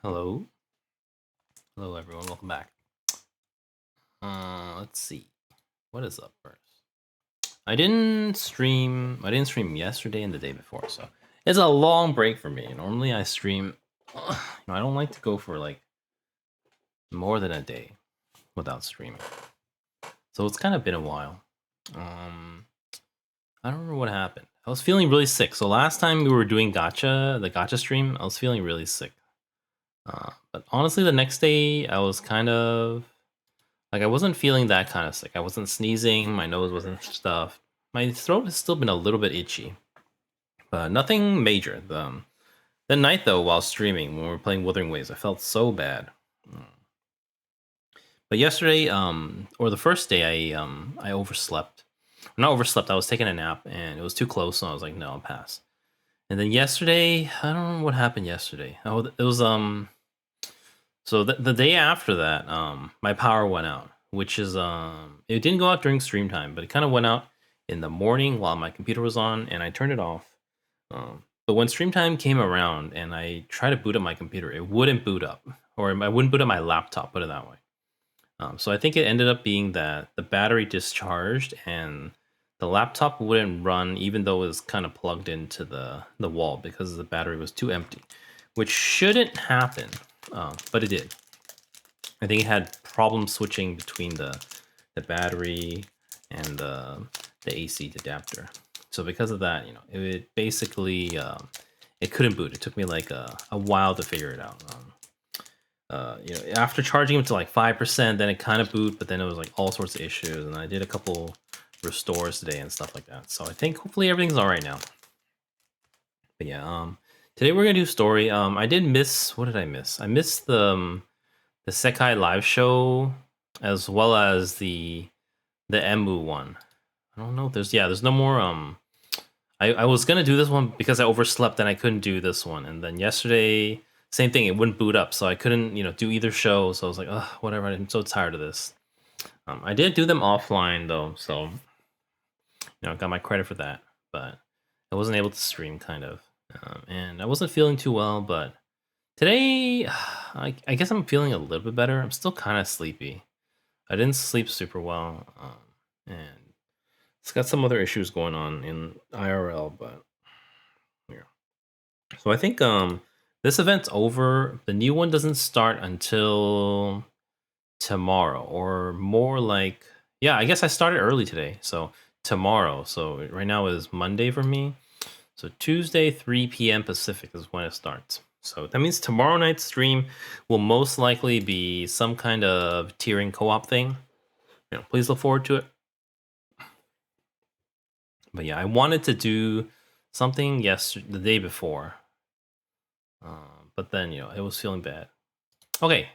Hello. Hello, everyone. Welcome back. Let's see. What is up first? I didn't stream. I didn't stream yesterday and the day before, so it's a long break for me. Normally, I stream. I don't like to go for like more than a day without streaming, so it's kind of been a while. Um, I don't remember what happened. I was feeling really sick. So last time we were doing the gacha stream, I was feeling really sick. But honestly, the next day I was kind of like I wasn't feeling that kind of sick. I wasn't sneezing. My nose wasn't stuffed. My throat has still been a little bit itchy, but nothing major. The night though, while streaming when we were playing Wuthering Waves, I felt so bad. Mm. But yesterday, or the first day, I overslept. Not overslept. I was taking a nap and it was too close, so I was like, no, I'll pass. And then yesterday, I don't know what happened yesterday. Oh, it was So the day after that, my power went out, which is it didn't go out during stream time, but it kind of went out in the morning while my computer was on, and I turned it off. But when stream time came around and I tried to boot up my computer, it wouldn't boot up, or I wouldn't boot up my laptop. Put it that way. So I think it ended up being that the battery discharged and the laptop wouldn't run, even though it was kind of plugged into the wall because the battery was too empty, which shouldn't happen, but it did. I think it had problems switching between the battery and the AC adapter. So because of that, it basically it couldn't boot. It took me like a while to figure it out. After charging it to like 5%, then it kind of boot, but then it was like all sorts of issues, and I did a couple restores today and stuff like that. So I think hopefully everything's all right now. But yeah, today we're gonna do story. I did miss. What did I miss? I missed the Sekai live show as well as the Emu one. I don't know. There's no more. I was gonna do this one because I overslept and I couldn't do this one. And then yesterday, same thing. It wouldn't boot up, so I couldn't do either show. So I was like, ugh, whatever. I'm so tired of this. I did do them offline though, so got my credit for that. But I wasn't able to stream, kind of, and I wasn't feeling too well. But today, I guess I'm feeling a little bit better. I'm still kind of sleepy. I didn't sleep super well, and it's got some other issues going on in IRL. But yeah, so I think this event's over. The new one doesn't start until tomorrow, or more like, yeah, I guess I started early today, so tomorrow. So right now is Monday for me. So Tuesday, 3 p.m. Pacific is when it starts. So that means tomorrow night's stream will most likely be some kind of tiering co-op thing. Please look forward to it. But yeah, I wanted to do something the day before, but then it was feeling bad. Okay,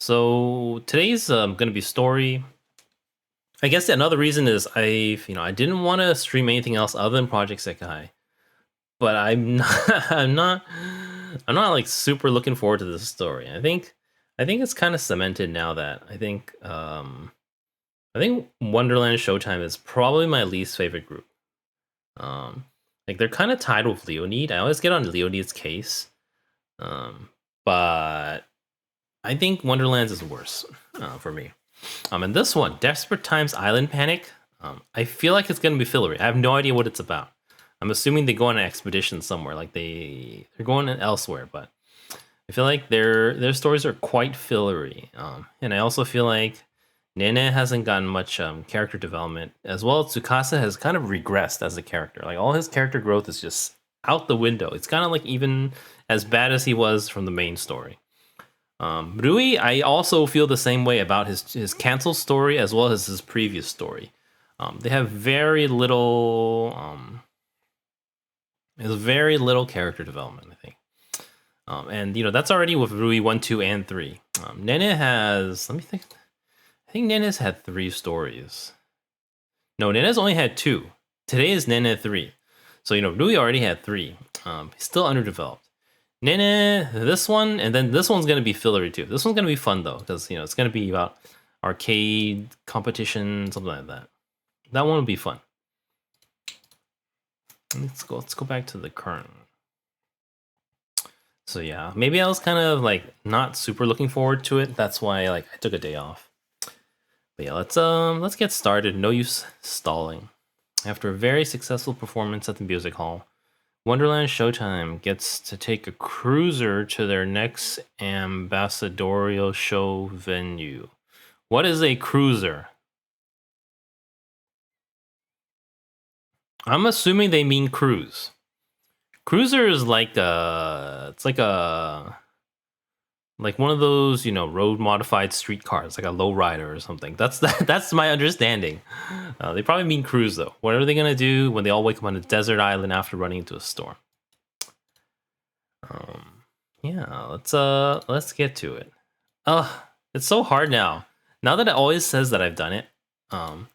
so today's gonna be story. I guess another reason is I didn't want to stream anything else other than Project Sekai, but I'm not I'm not like super looking forward to this story. I think it's kind of cemented now that I think Wonderland Showtime is probably my least favorite group. Um, like they're kind of tied with Leonid. I always get on Leonid's case, but I think Wonderlands is worse for me. And this one, Desperate Times Island Panic, I feel like it's gonna be fillery. I have no idea what it's about. I'm assuming they go on an expedition somewhere, like they're going elsewhere, but I feel like their stories are quite fillery. And I also feel like Nene hasn't gotten much character development, as well as Tsukasa has kind of regressed as a character. Like all his character growth is just out the window. It's kind of like even as bad as he was from the main story. Rui, I also feel the same way about his cancel story as well as his previous story. They have very little, there's very little character development, I think. And that's already with Rui 1, 2, and 3. Nene has, let me think. I think Nene's had 3 stories. No, Nene's only had 2. Today is Nene 3. So Rui already had 3. He's still underdeveloped. Nene, this one, and then this one's gonna be fillery too. This one's gonna be fun though, because it's gonna be about arcade competition, something like that. That one will be fun. Let's go back to the current. So yeah, maybe I was kind of like not super looking forward to it. That's why like I took a day off. But yeah, let's get started. No use stalling. After a very successful performance at the music hall, Wonderland Showtime gets to take a cruiser to their next ambassadorial show venue. What is a cruiser? I'm assuming they mean cruise. Cruiser is like it's like one of those, you know, road modified street cars, like a lowrider or something. That's my understanding. They probably mean cruise though. What are they gonna do when they all wake up on a desert island after running into a storm? Yeah, let's get to it. Oh, it's so hard now. Now that it always says that I've done it, um,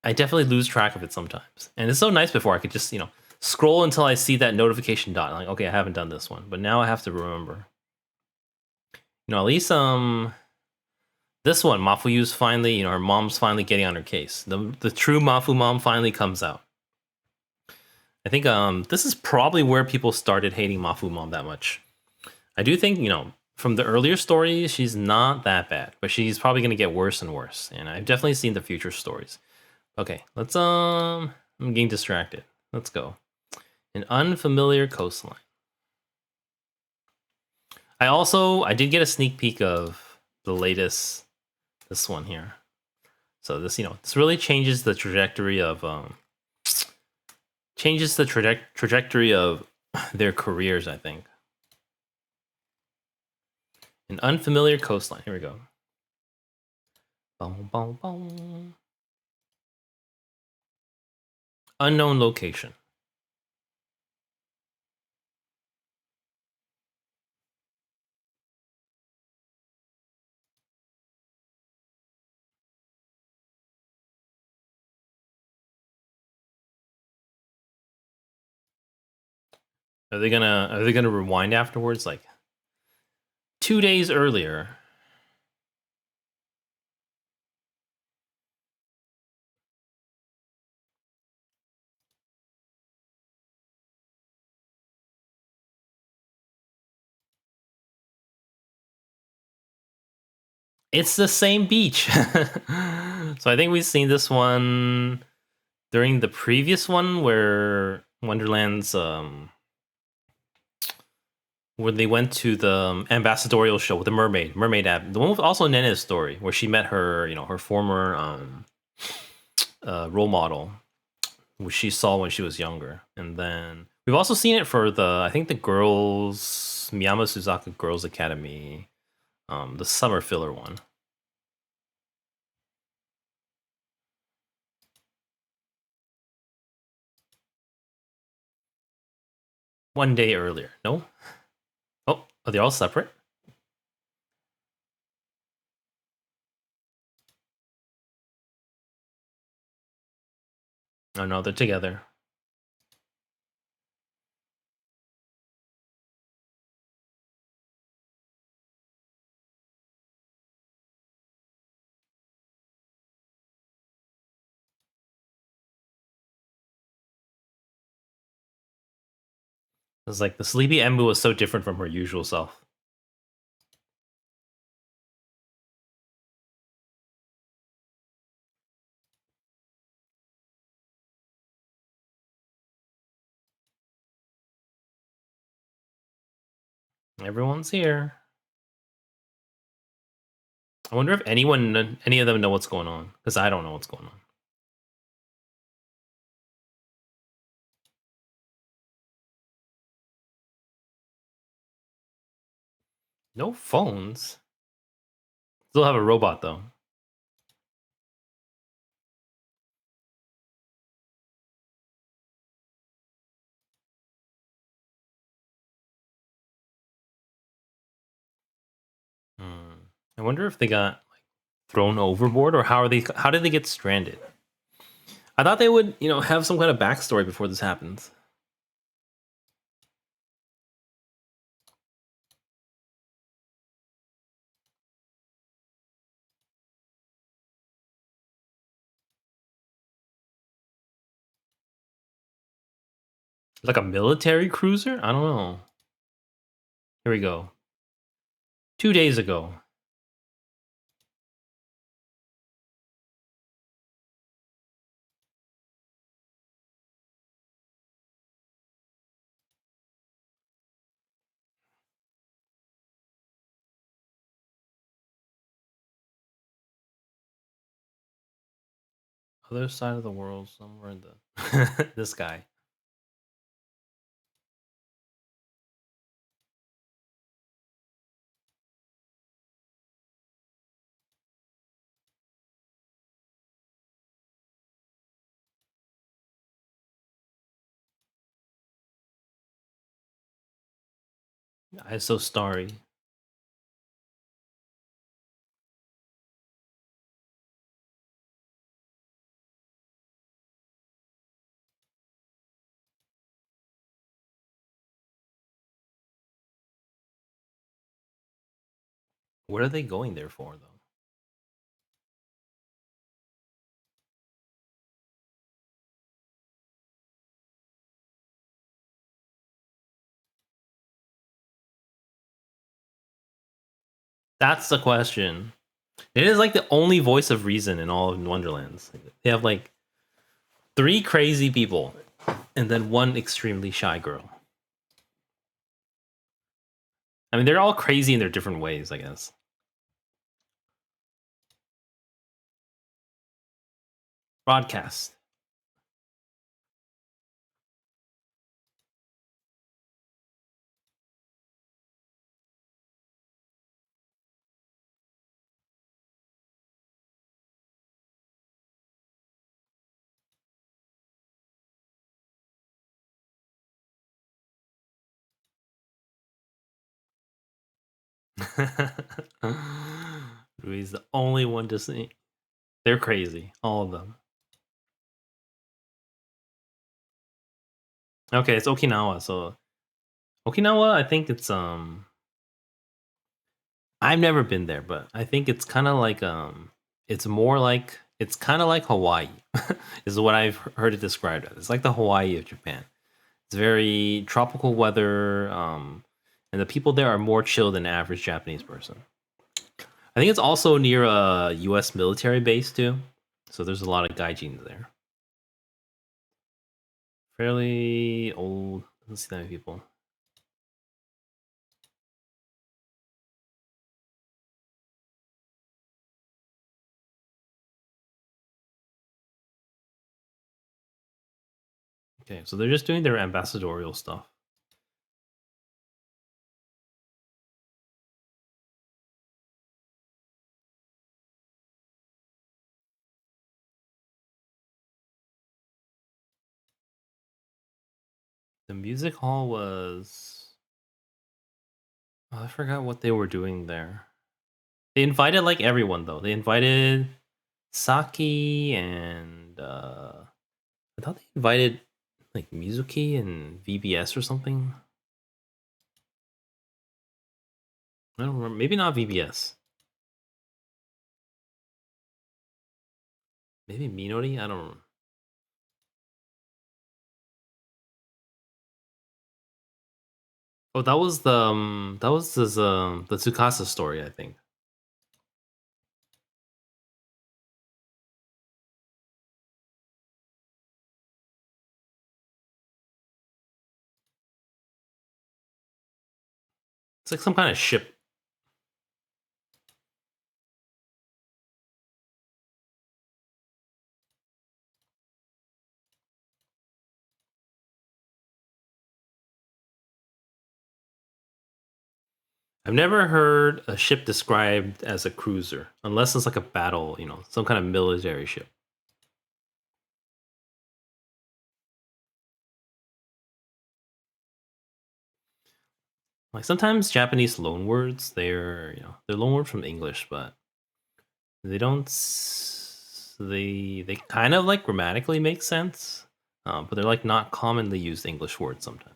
I definitely lose track of it sometimes. And it's so nice before I could just, you know, scroll until I see that notification dot. I'm like, okay, I haven't done this one, but now I have to remember. You know, at least this one, Mafuyu's finally, you know, her mom's finally getting on her case. The true Mafu mom finally comes out. I think this is probably where people started hating Mafu mom that much. I do think, you know, from the earlier stories, she's not that bad, but she's probably gonna get worse and worse. And I've definitely seen the future stories. Okay, let's I'm getting distracted. Let's go. An unfamiliar coastline. I did get a sneak peek of the latest this one here. So this, you know, this really changes the trajectory of trajectory of their careers, I think. An unfamiliar coastline. Here we go. Boom, boom, boom. Unknown location. Are they gonna rewind afterwards? Like 2 days earlier. It's the same beach. So I think we've seen this one during the previous one where Wonderlands where they went to the ambassadorial show with the mermaid app, the one with also Nene's story where she met her, you know, her former role model, which she saw when she was younger. And then we've also seen it for the, I think, the girls, Miyama Suzaka Girls Academy, the summer filler one. One day earlier. No? Oh, are they all separate? Oh no, they're together. It's like the sleepy Embu was so different from her usual self. Everyone's here. I wonder if any of them know what's going on, because I don't know what's going on. No phones. Still have a robot though. I wonder if they got like thrown overboard, or how did they get stranded? I thought they would, you know, have some kind of backstory before this happens. Like a military cruiser? I don't know. Here we go. 2 days ago. Other side of the world, somewhere in the this guy. I'm so starry. What are they going there for, though? That's the question. It is like the only voice of reason in all of Wonderlands. They have like 3 crazy people and then 1 extremely shy girl. I mean, they're all crazy in their different ways, I guess. Broadcast. Rui's the only one to see. They're crazy, all of them. Okay, it's Okinawa. So Okinawa, I think it's. I've never been there, but I think it's kind of like it's more like it's kind of like Hawaii. Is what I've heard it described as. It's like the Hawaii of Japan. It's very tropical weather, and the people there are more chill than the average Japanese person. I think it's also near a U.S. military base too, so there's a lot of gaijins there. Fairly old. Let's see that many people. Okay, so they're just doing their ambassadorial stuff. The music hall was. Oh, I forgot what they were doing there. They invited like everyone though. They invited Saki and I thought they invited like Mizuki and VBS or something. I don't remember. Maybe not VBS. Maybe Minori. I don't remember. Oh, that was the Tsukasa story, I think. It's like some kind of ship. I've never heard a ship described as a cruiser, unless it's like a battle, some kind of military ship. Like sometimes Japanese loanwords, they're loanword from English, but they don't. They kind of like grammatically make sense, but they're like not commonly used English words sometimes.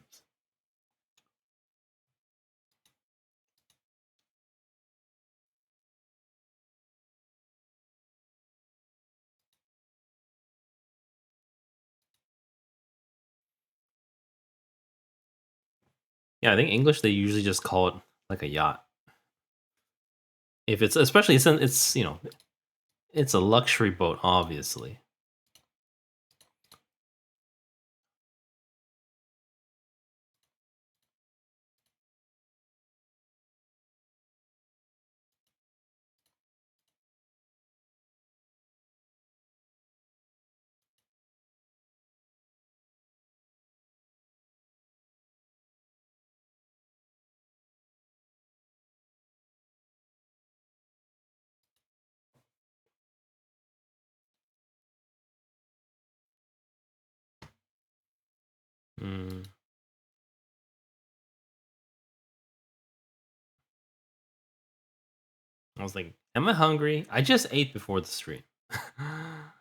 Yeah, I think English they usually just call it like a yacht. If it's especially since it's it's a luxury boat, obviously. Mm. I was like, am I hungry? I just ate before the stream. I'm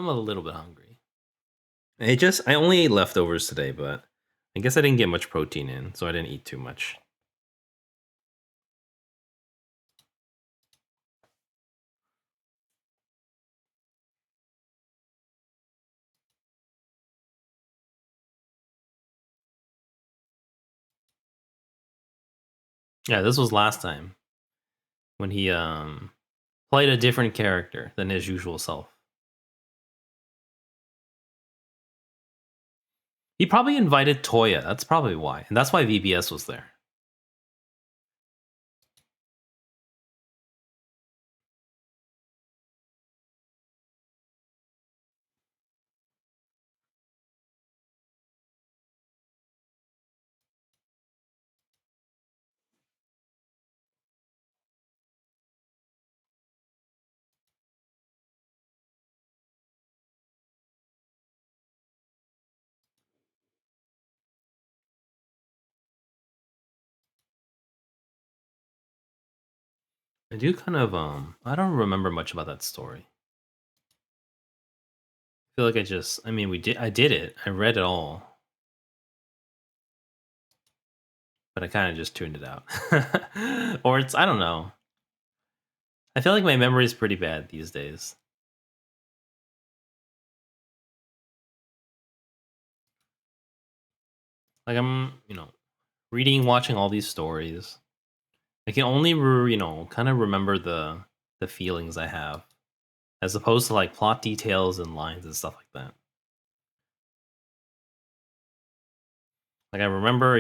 a little bit hungry. I only ate leftovers today, but I guess I didn't get much protein in, so I didn't eat too much. Yeah, this was last time when he played a different character than his usual self. He probably invited Toya. That's probably why. And that's why VBS was there. I do kind of I don't remember much about that story. I feel like I mean I did it. I read it all. But I kind of just tuned it out. Or I don't know. I feel like my memory is pretty bad these days. Like I'm, reading, watching all these stories. I can only, kind of remember the feelings I have, as opposed to like plot details and lines and stuff like that. Like I remember,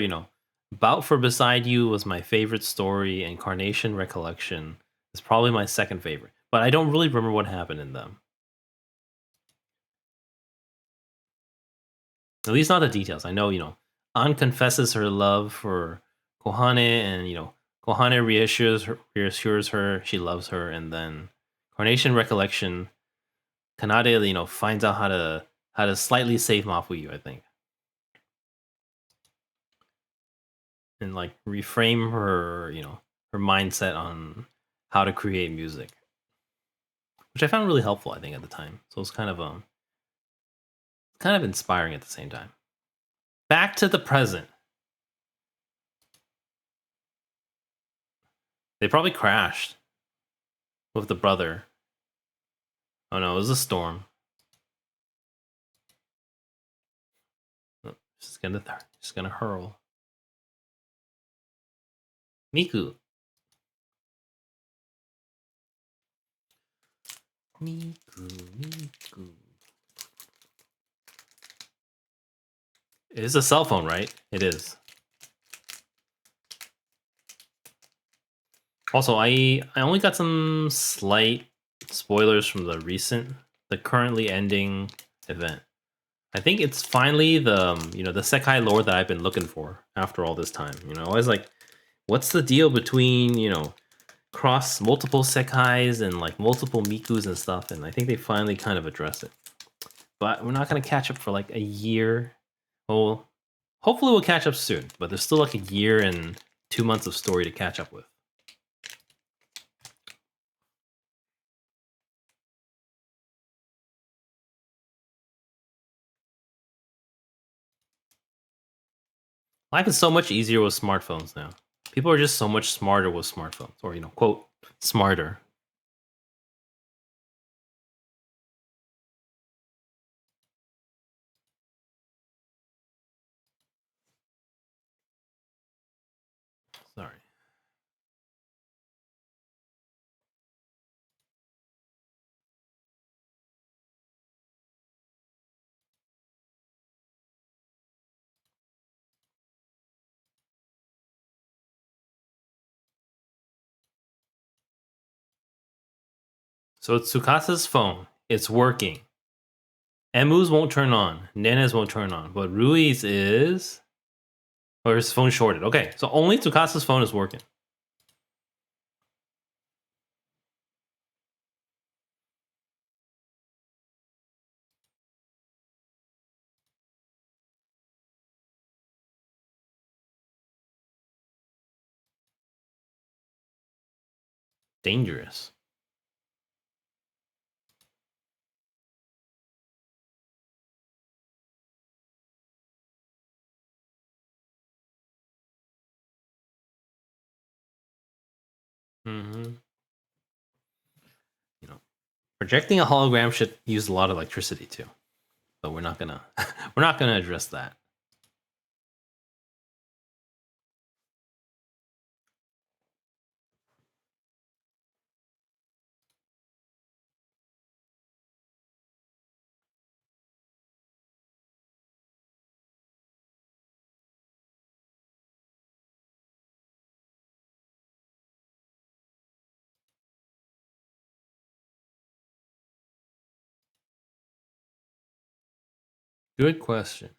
Bout for Beside You was my favorite story, and Carnation Recollection is probably my second favorite. But I don't really remember what happened in them. At least not the details. I know, An confesses her love for Kohane, and Kohane reassures her she loves her, and then Carnation Recollection, Kanade, finds out how to slightly save Mafuyu, I think, and like reframe her, her mindset on how to create music, which I found really helpful, I think, at the time. So it's kind of inspiring at the same time. Back to the present. They probably crashed with the brother. Oh no, it was a storm. Oh, she's gonna hurl. Miku. Miku. It is a cell phone, right? It is. Also, I only got some slight spoilers from the currently ending event. I think it's finally the Sekai lore that I've been looking for after all this time. I was like, what's the deal between cross multiple Sekais and like multiple Mikus and stuff? And I think they finally kind of address it. But we're not gonna catch up for like a year. Well, hopefully we'll catch up soon. But there's still like a year and 2 months of story to catch up with. Life is so much easier with smartphones now. People are just so much smarter with smartphones, or quote, smarter. Sorry. So it's Tsukasa's phone. It's working. Emu's won't turn on. Nene's won't turn on. But Rui's is... Or his phone shorted. Okay, so only Tsukasa's phone is working. Dangerous. Mm-hmm. You know, projecting a hologram should use a lot of electricity too. So we're not gonna we're not gonna address that. Good question.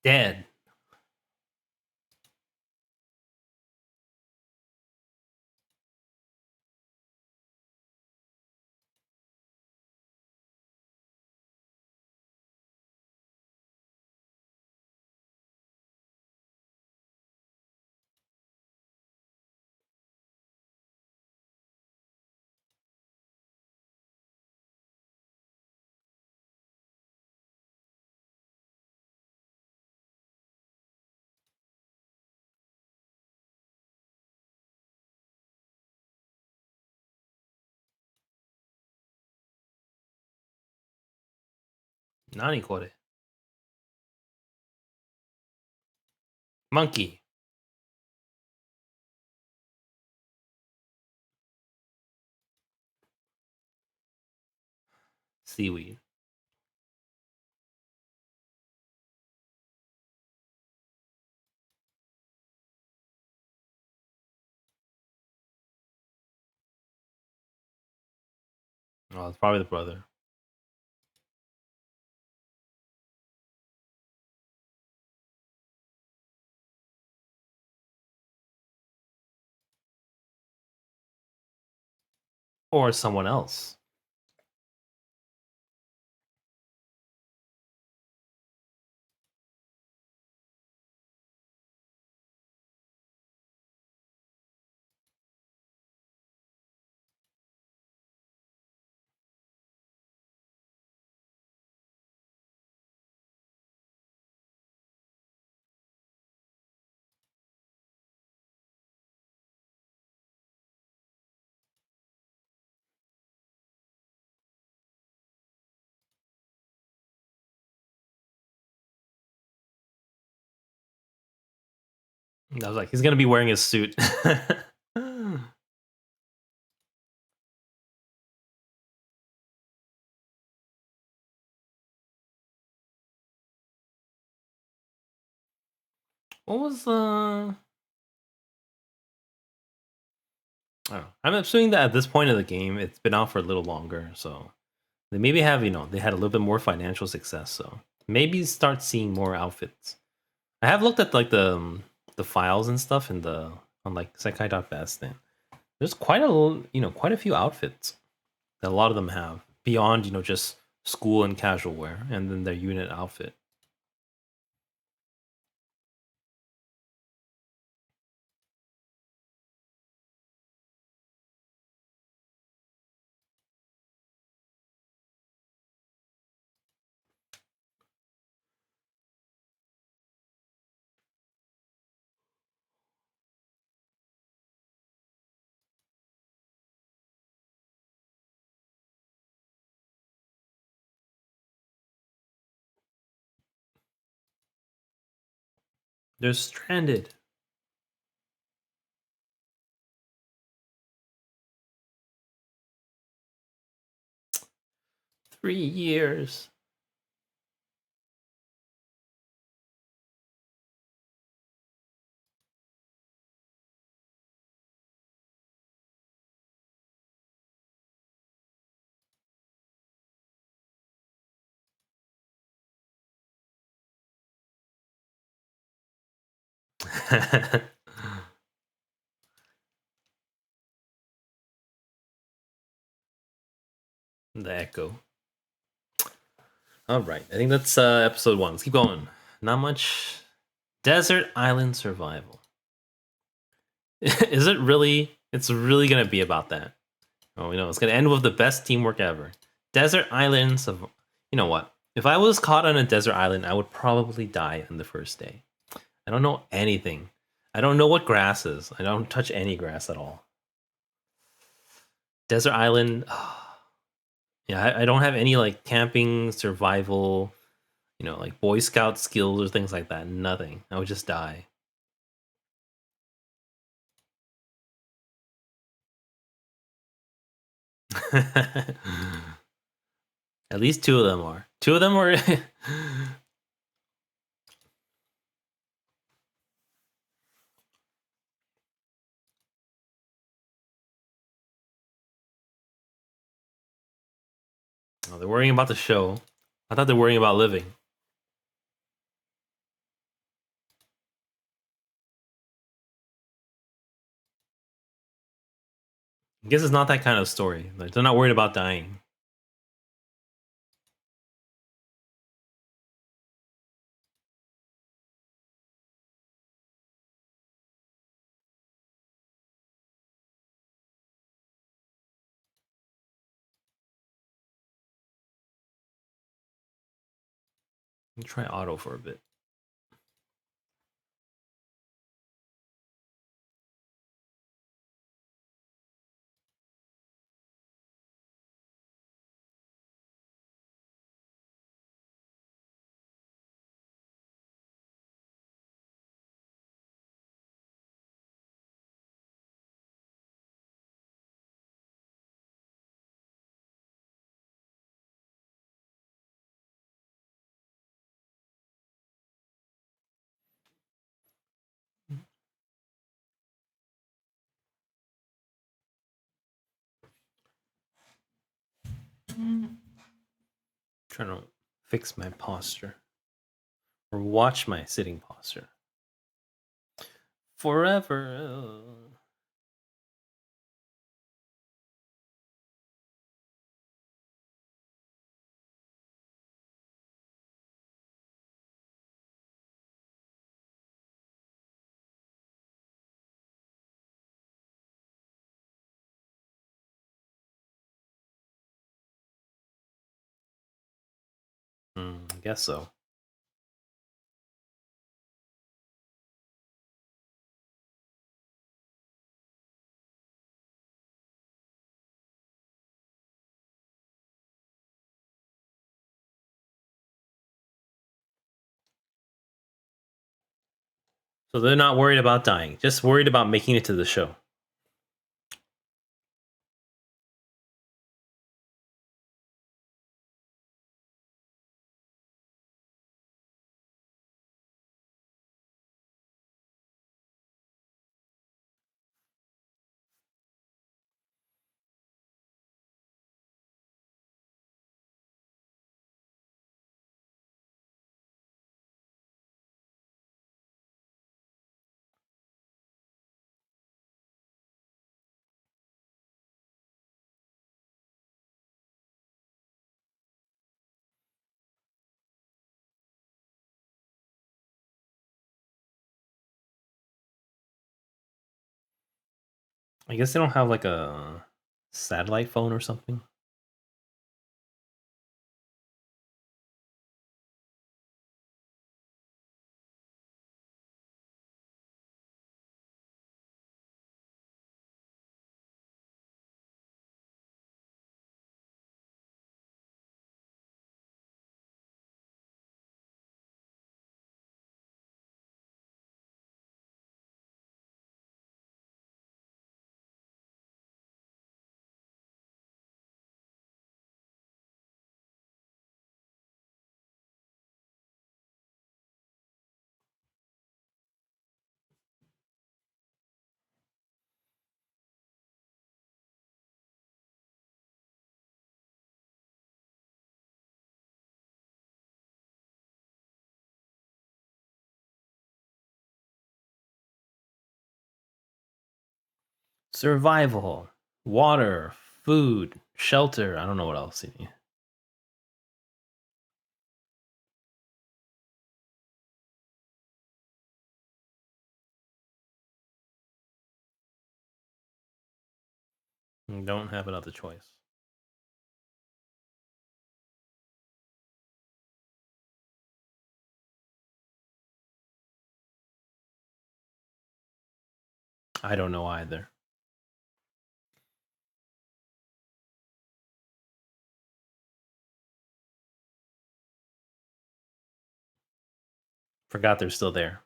Dead. Nani kore? Monkey. Seaweed. Oh, it's probably the brother. Or someone else. I was like, he's gonna be wearing his suit. What was I don't know. I'm assuming that at this point of the game, it's been out for a little longer, so they maybe have they had a little bit more financial success, so maybe start seeing more outfits. I have looked at the files and stuff in the on Sekai.best, and there's quite a few outfits that a lot of them have beyond just school and casual wear, and then their unit outfit. They're stranded. $3 years. The echo. All right, I think that's episode 1. Let's keep going. Not much. Desert Island Survival. Is it really? It's really gonna be about that. Oh, it's gonna end with the best teamwork ever. Desert Islands of. You know what? If I was caught on a desert island, I would probably die on the first day. I don't know anything. I don't know what grass is. I don't touch any grass at all. Desert Island. Yeah, I don't have any like camping, survival, like Boy Scout skills or things like that. Nothing. I would just die. At least 2 of them are. 2 of them are. Oh, they're worrying about the show. I thought they're worrying about living. I guess it's not that kind of story. Like, they're not worried about dying. Let me try auto for a bit. Trying to fix my posture. Or watch my sitting posture. Forever. I guess so. So they're not worried about dying, just worried about making it to the show. I guess they don't have like a satellite phone or something. survival, water, food, shelter. I don't know what else you need. You don't have another choice. I don't know either. Forgot they're still there.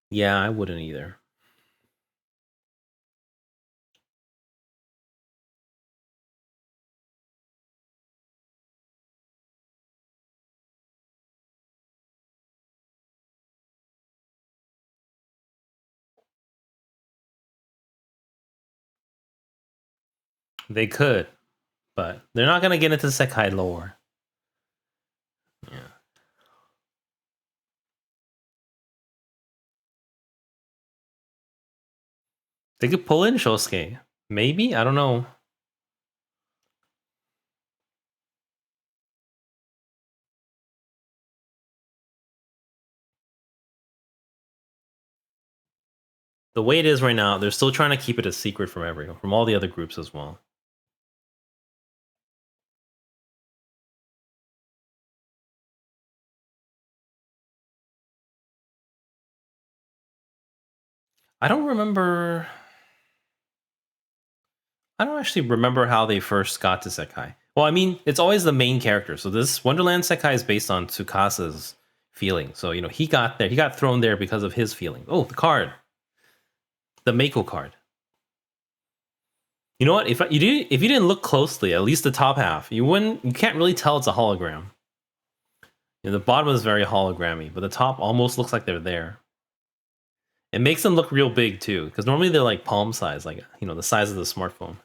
Yeah, I wouldn't either. They could, but they're not gonna get into Sekai lore. Yeah. They could pull in Shosuke. Maybe? I don't know. The way it is right now, they're still trying to keep it a secret from everyone, from all the other groups as well. I don't remember. I don't actually remember how they first got to Sekai. Well, I mean, it's always the main character. So this Wonderland Sekai is based on Tsukasa's feeling. So, he got there. He got thrown there because of his feeling. Oh, the card. The Mako card. You know what? If you didn't look closely, at least the top half, you can't really tell it's a hologram. The bottom is very hologrammy, but the top almost looks like they're there. It makes them look real big too, because normally they're like palm size, like the size of the smartphone.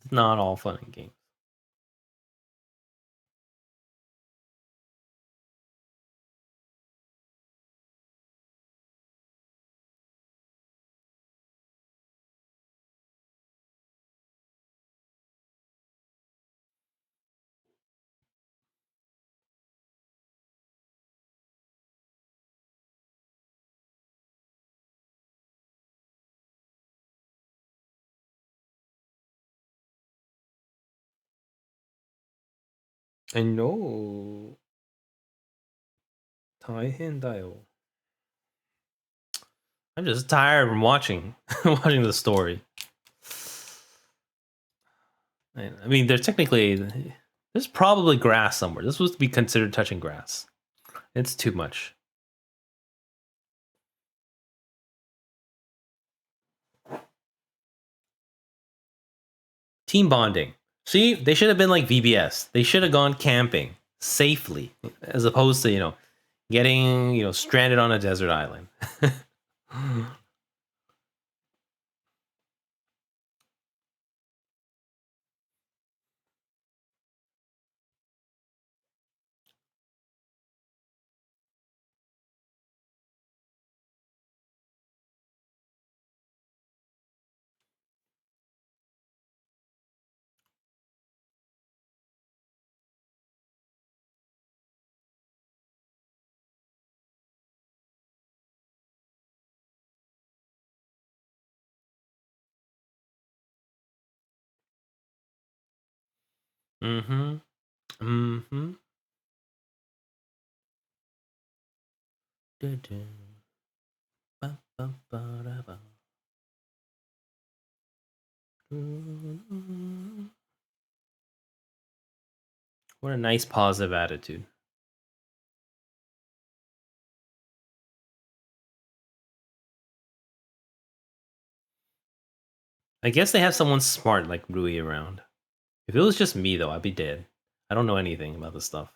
It's not all fun and games. I know. 大変だよ. I'm just tired from watching watching the story. I mean, there's probably grass somewhere. This was to be considered touching grass. It's too much. Team bonding. See, they should have been like VBS. They should have gone camping safely, as opposed to getting stranded on a desert island. Mm-hmm. Mm-hmm. What a nice positive attitude. I guess they have someone smart like Rui around. If it was just me, though, I'd be dead. I don't know anything about this stuff.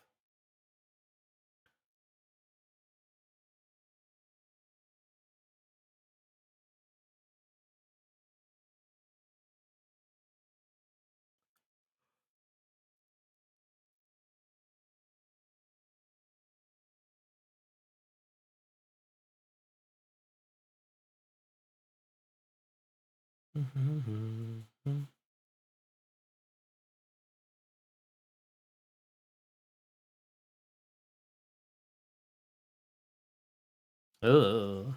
Ugh.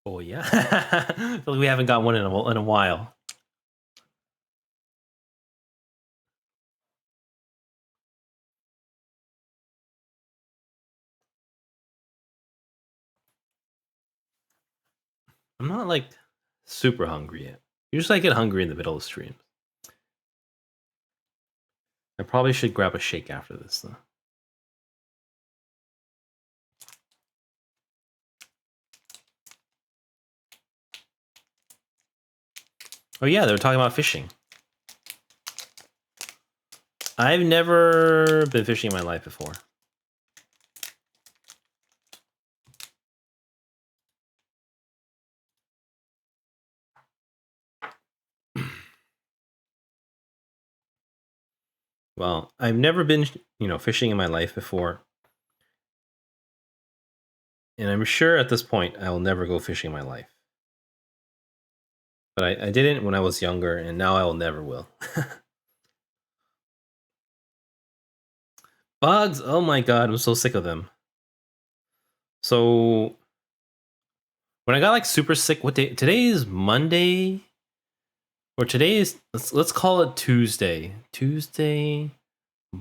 Oh yeah, I feel like we haven't got one in a while. I'm not like super hungry yet. Usually, I get hungry in the middle of streams. I probably should grab a shake after this though. Oh yeah, they were talking about fishing. I've never been fishing in my life before. Well, I've never been, fishing in my life before. And I'm sure at this point I will never go fishing in my life. But I didn't when I was younger, and now I will never will. Bugs! Oh my god, I'm so sick of them. So when I got like super sick, what day? Today is Monday, or today is let's call it Tuesday. Tuesday,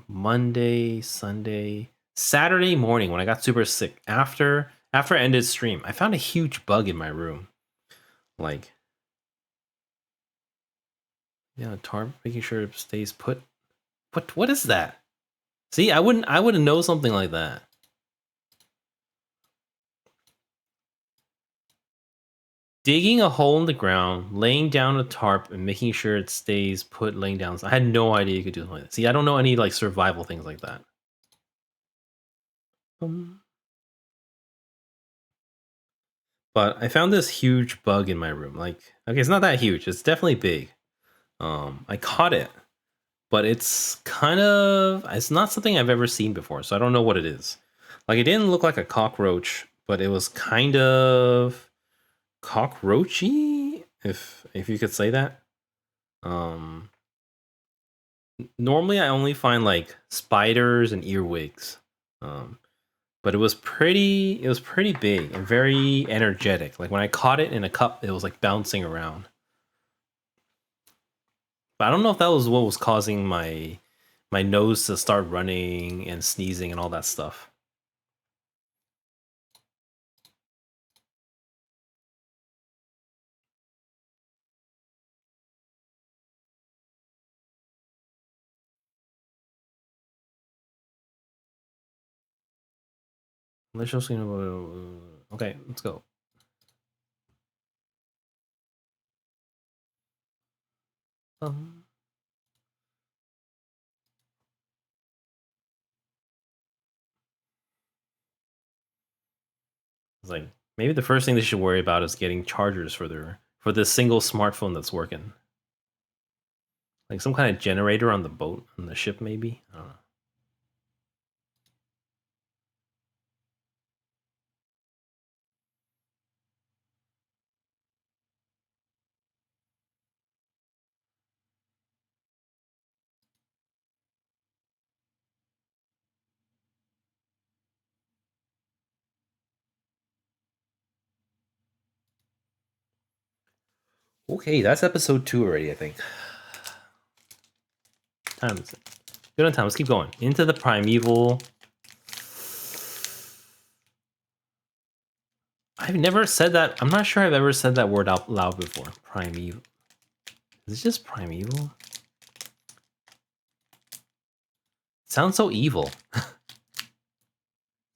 Monday, Sunday, Saturday morning when I got super sick after I ended stream, I found a huge bug in my room. Like, yeah, tarp, making sure it stays put. What is that? See, I wouldn't know something like that. Digging a hole in the ground, laying down a tarp, and making sure it stays put laying down. I had no idea you could do something like that. See, I don't know any like survival things like that. But I found this huge bug in my room. Like, okay, it's not that huge. It's definitely big. I caught it, but it's not something I've ever seen before, so I don't know what it is. Like, it didn't look like a cockroach, but it was kind of cockroachy, if you could say that. Um, Normally I only find like spiders and earwigs. Um, but it was pretty big and very energetic. Like when I caught it in a cup, it was like bouncing around. But I don't know if that was what was causing my nose to start running and sneezing and all that stuff. Let's just okay, let's go. Um, it's like maybe the first thing they should worry about is getting chargers for this single smartphone that's working. Like some kind of generator on the boat, on the ship, maybe. I don't know. Okay, that's episode 2 already, I think. time is it? Good on time. Let's keep going. Into the primeval. I've never said that. I'm not sure I've ever said that word out loud before. Primeval. Is it just primeval? It sounds so evil. Is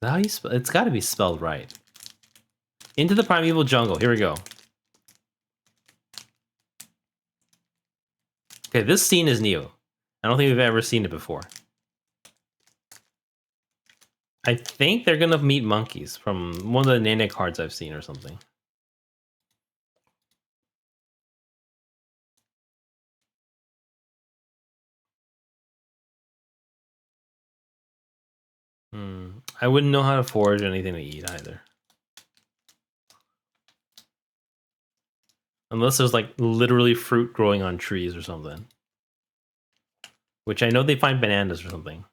that how you spell? It's got to be spelled right. Into the primeval jungle. Here we go. Okay, this scene is new. I don't think we've ever seen it before. I think they're gonna meet monkeys from one of the Nene cards I've seen or something. I wouldn't know how to forage anything to eat either. Unless there's like literally fruit growing on trees or something. Which I know they find bananas or something.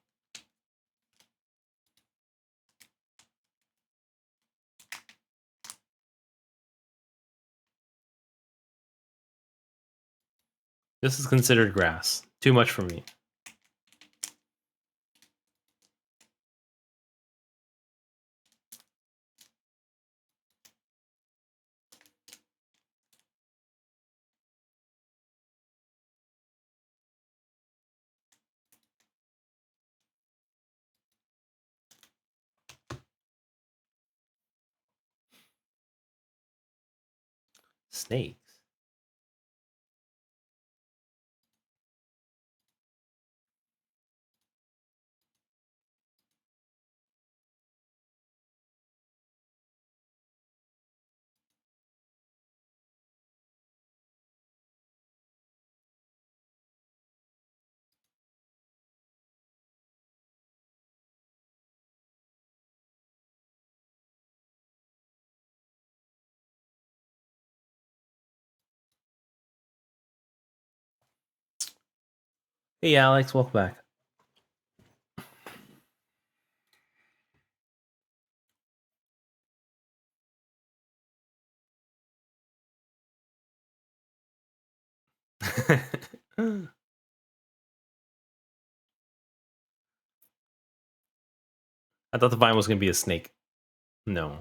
This is considered grass. Too much for me. Snakes. Hey Alex, welcome back. I thought the vine was gonna be a snake. No.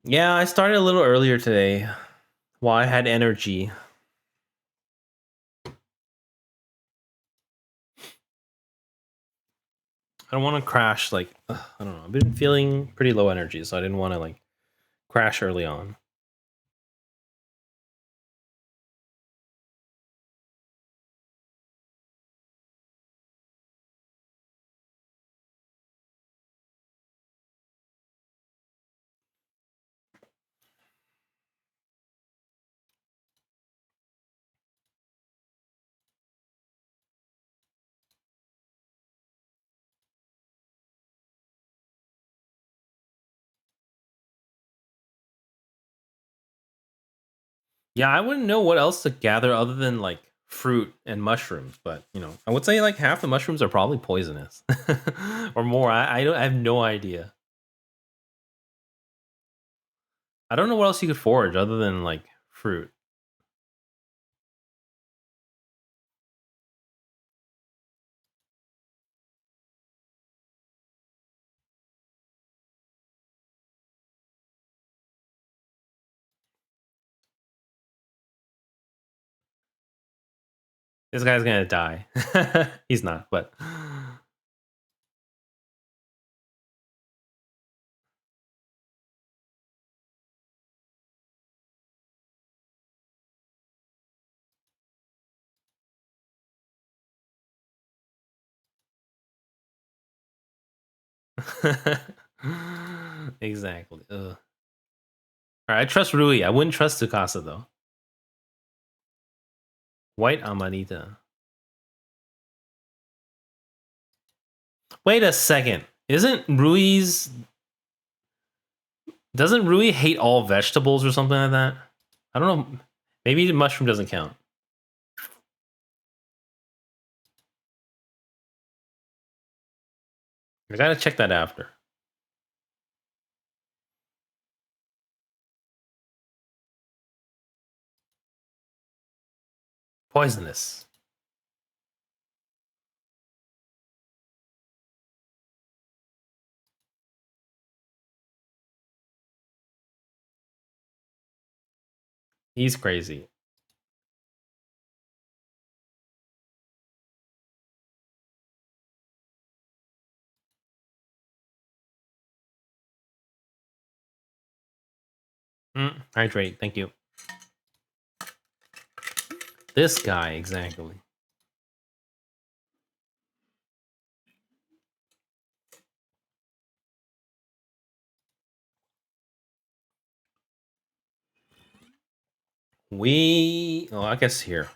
Yeah, I started a little earlier today while I had energy. I don't want to crash, like, I don't know. I've been feeling pretty low energy, so I didn't want to, like, crash early on. Yeah, I wouldn't know what else to gather other than, like, fruit and mushrooms, but, you know, I would say, like, half the mushrooms are probably poisonous. Or more. I have no idea. I don't know what else you could forage other than, like, fruit. This guy's gonna die. He's not, but... Exactly. Ugh. Alright, I trust Rui. I wouldn't trust Tsukasa, though. White Amanita. Wait a second. Isn't Rui's... Doesn't Rui hate all vegetables or something like that? I don't know. Maybe the mushroom doesn't count. I gotta check that after. Poisonous. He's crazy. Hydrate, thank you. This guy, exactly. I guess here.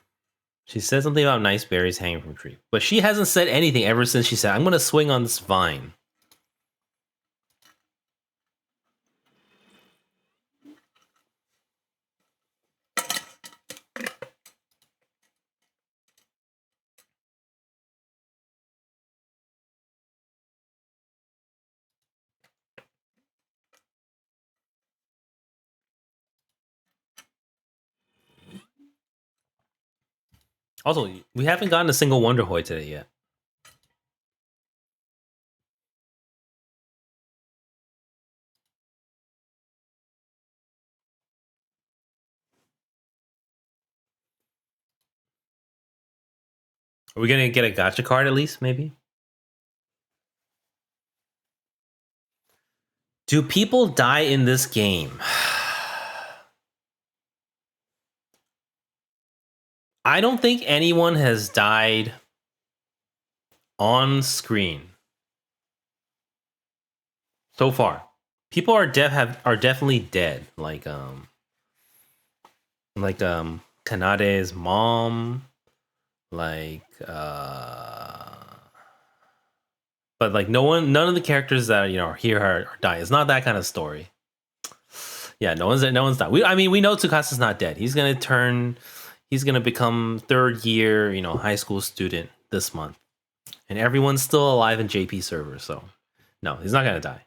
She said something about nice berries hanging from a tree. But she hasn't said anything ever since she said, I'm going to swing on this vine. Also, we haven't gotten a single Wonder Hoy today yet. Are we going to get a gacha card at least, maybe? Do people die in this game? I don't think anyone has died on screen so far. People are definitely dead. Like Kanade's mom, like but like none of the characters that are here are dying. It's not that kind of story. Yeah, no one's died. We know Tsukasa's not dead. He's gonna become third year, high school student this month. And everyone's still alive in JP server, so no, he's not gonna die.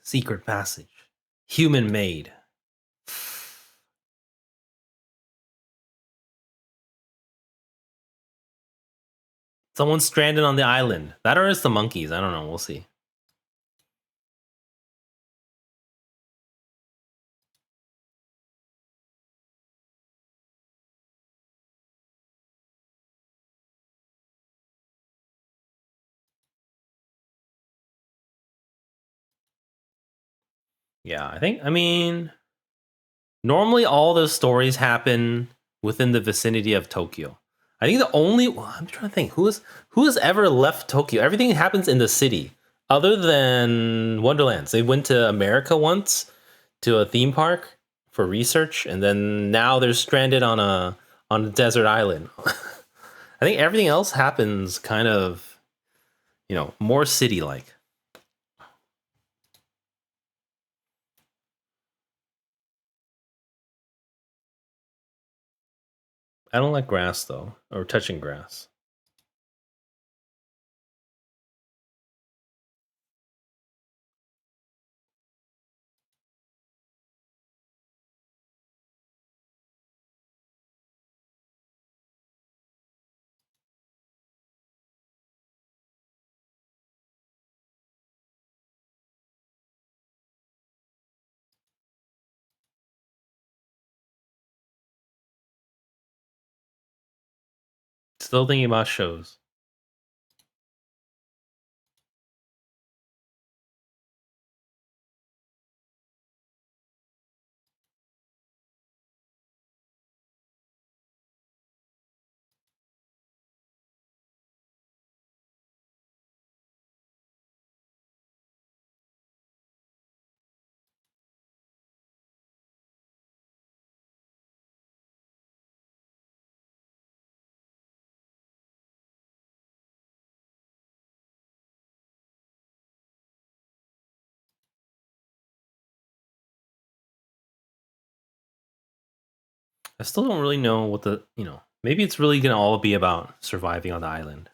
Secret passage. Human made. Someone's stranded on the island. That or it's the monkeys. I don't know. We'll see. Yeah, normally all those stories happen within the vicinity of Tokyo. I think I'm trying to think who has ever left Tokyo. Everything happens in the city, other than Wonderlands. They went to America once to a theme park for research, and then now they're stranded on a desert island. I think everything else happens kind of, more city like. I don't like grass though, or touching grass. Still thinking about shows. I still don't really know what the, maybe it's really gonna all be about surviving on the island.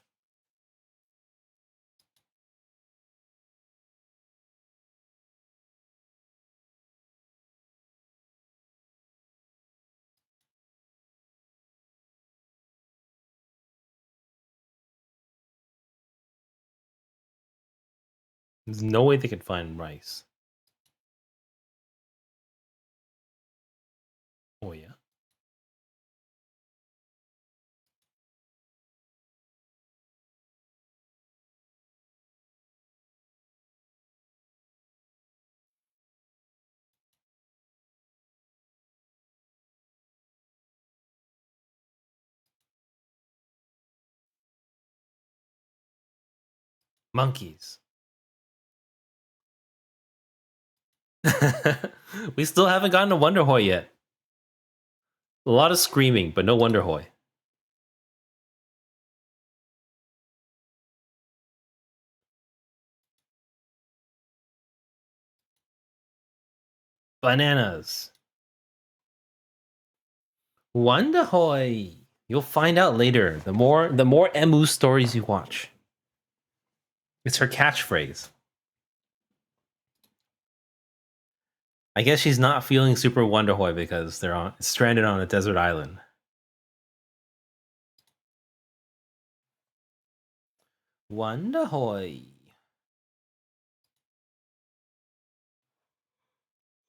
There's no way they could find rice. Oh yeah. Monkeys. We still haven't gotten to Wonderhoy yet. A lot of screaming, but no Wonderhoy. Bananas. Wonderhoy. You'll find out later. The more Emu stories you watch. It's her catchphrase. I guess she's not feeling super Wonderhoy because they're stranded on a desert island. Wonderhoy.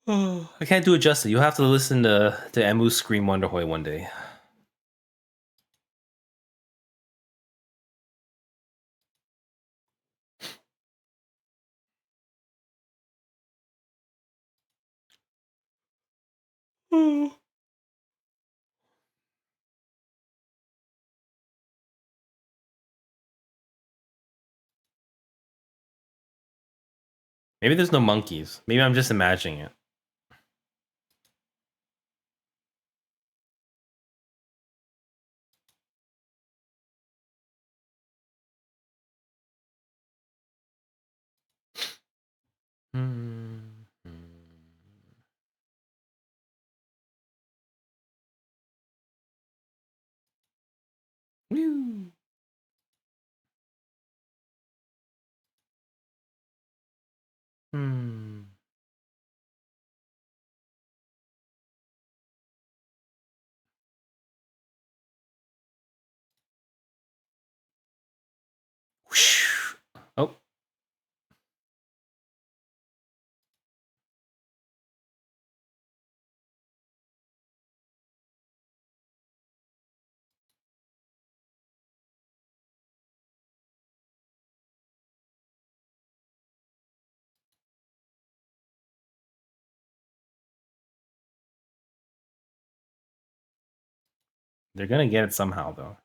Oh, I can't do it justice. You'll have to listen to Emu scream Wonderhoy one day. Maybe there's no monkeys. Maybe I'm just imagining it. Woo. Oh. They're gonna get it somehow, though.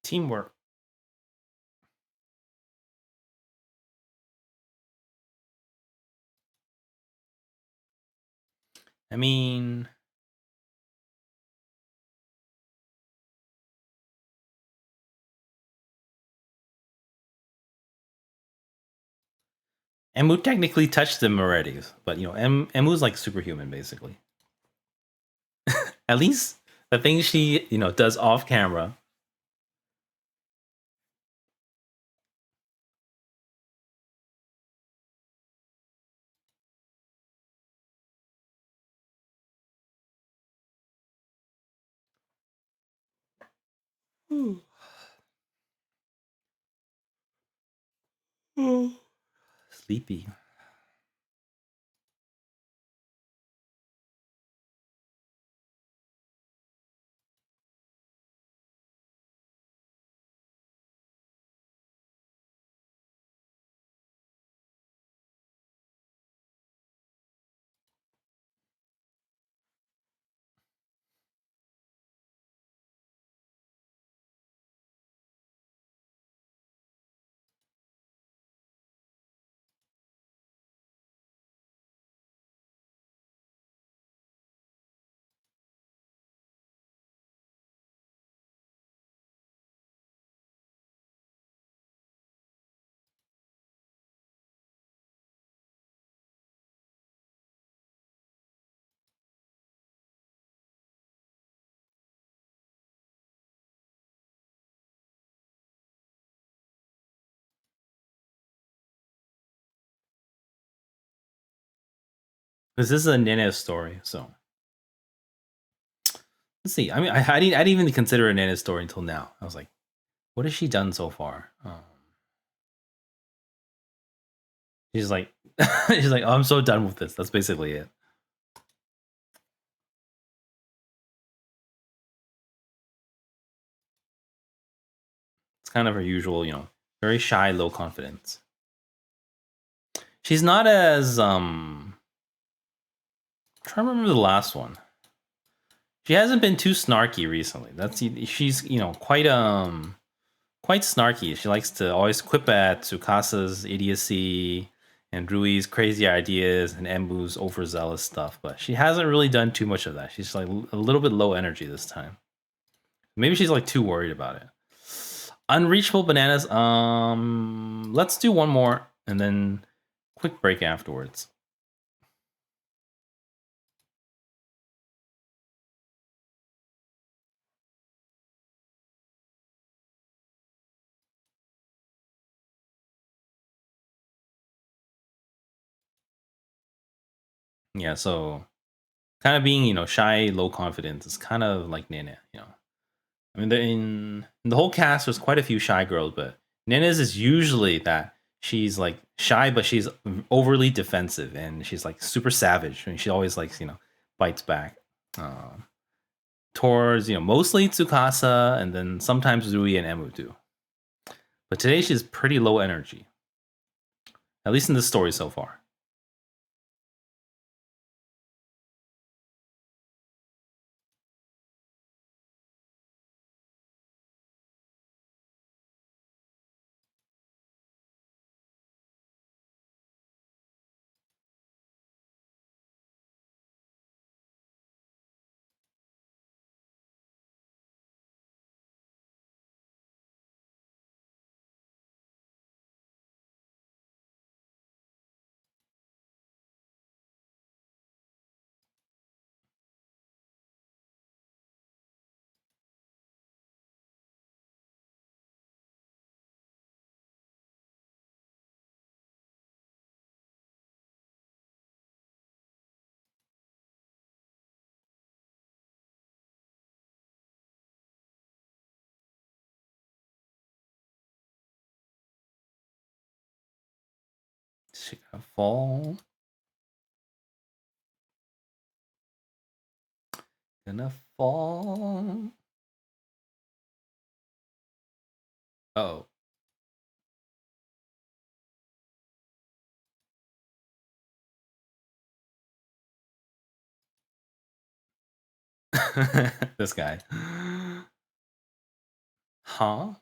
Teamwork. I mean, Emu technically touched them already, but Emu's like superhuman, basically. At least the thing she does off camera. Sleepy. Because this is a Nene story, so let's see. I mean, I didn't even consider a Nene story until now. I was like, what has she done so far? She's like, she's like, oh, I'm so done with this. That's basically it. It's kind of her usual, very shy, low confidence. She's not as I'm trying to remember the last one. She hasn't been too snarky recently. She's quite snarky. She likes to always quip at Tsukasa's idiocy and Rui's crazy ideas and Embu's overzealous stuff, but she hasn't really done too much of that. She's like a little bit low energy this time. Maybe she's like too worried about it. Unreachable bananas. Let's do one more and then quick break afterwards. Yeah, so kind of being, shy, low confidence is kind of like Nene. I mean, in the whole cast, there's quite a few shy girls, but Nene's is usually that she's like shy, but she's overly defensive and she's like super savage. I mean, she always likes, bites back towards, mostly Tsukasa and then sometimes Rui and Emu too. But today she's pretty low energy, at least in this story so far. She gonna fall. Gonna fall. Oh. This guy. Huh?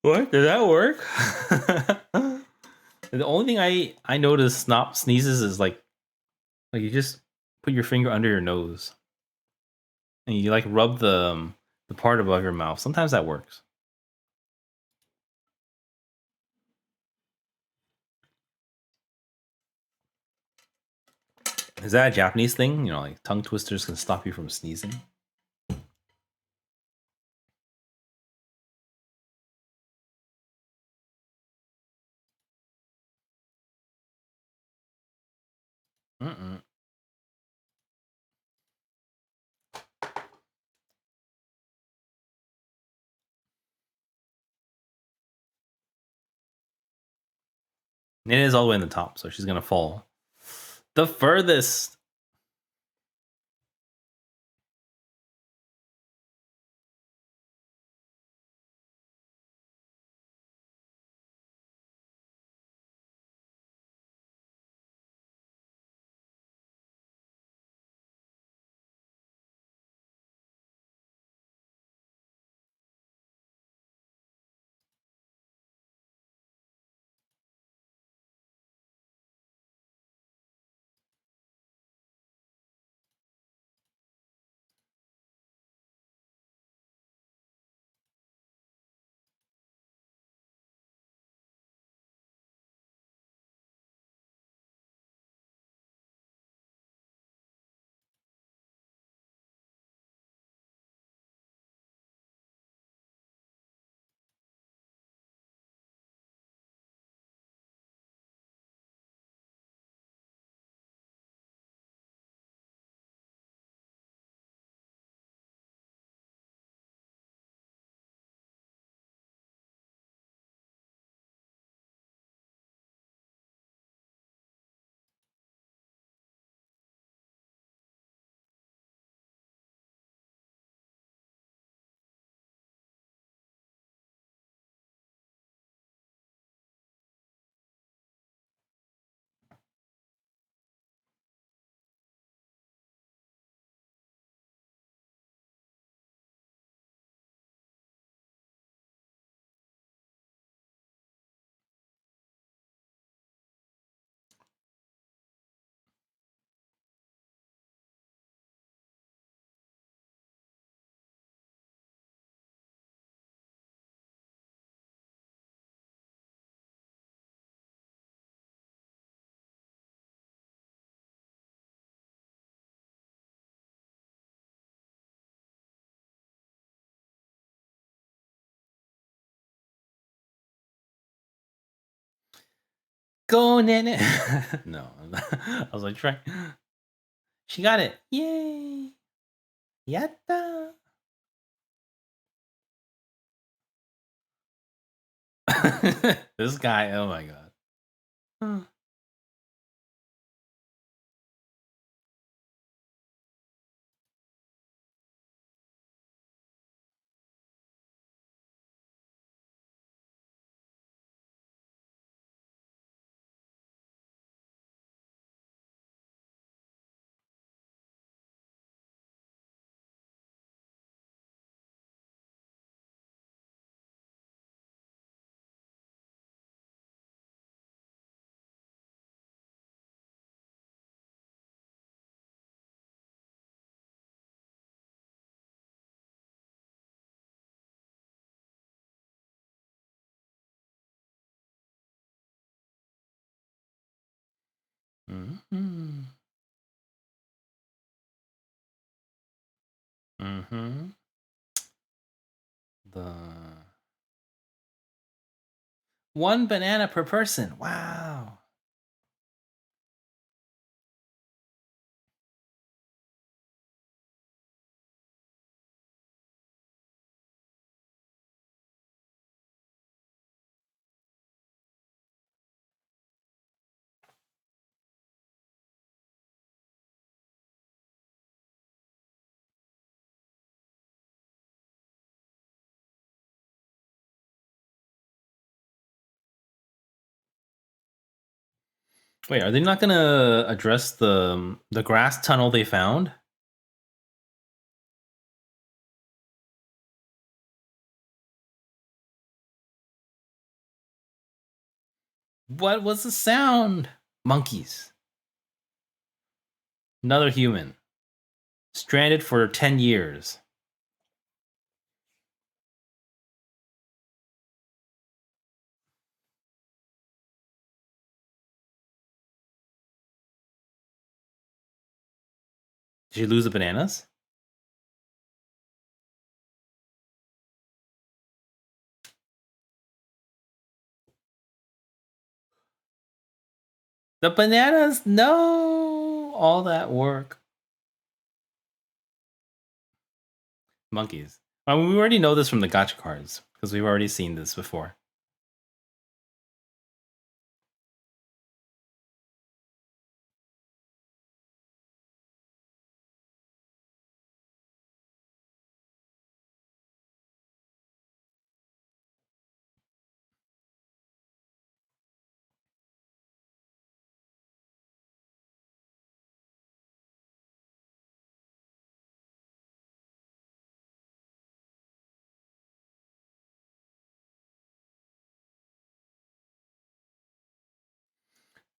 What? Did that work? The only thing I noticed Snop sneezes is like you just put your finger under your nose and you like rub the part above your mouth. Sometimes that works. Is that a Japanese thing? You know, like tongue twisters can stop you from sneezing. Mm-mm. Nene is all the way in the top, so she's gonna fall. The furthest. Go, Nene. No, I was like, try. She got it. Yay! Yatta! This guy, oh my god. Mm-hmm. Mm-hmm. The one banana per person. Wow. Wait, are they not gonna address the grass tunnel they found? What was the sound? Monkeys. Another human. Stranded for 10 years. Did you lose the bananas? The bananas? No! All that work. Monkeys. I mean, we already know this from the gacha cards, because we've already seen this before.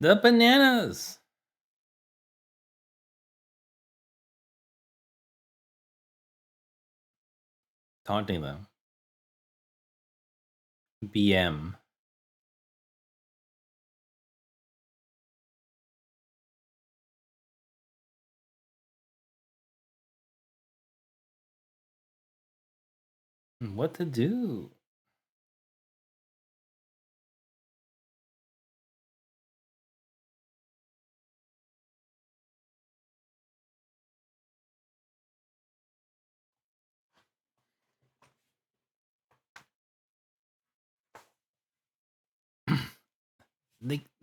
The bananas! Taunting them. BM. What to do?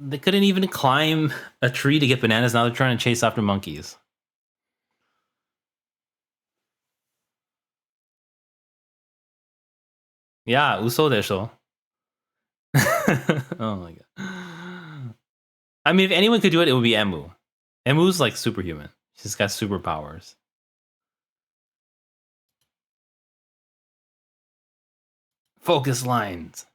They couldn't even climb a tree to get bananas. Now they're trying to chase after monkeys. Yeah, uso desho. Oh my god. I mean, if anyone could do it, it would be Emu. Emu's like superhuman. She's got superpowers. Focus lines.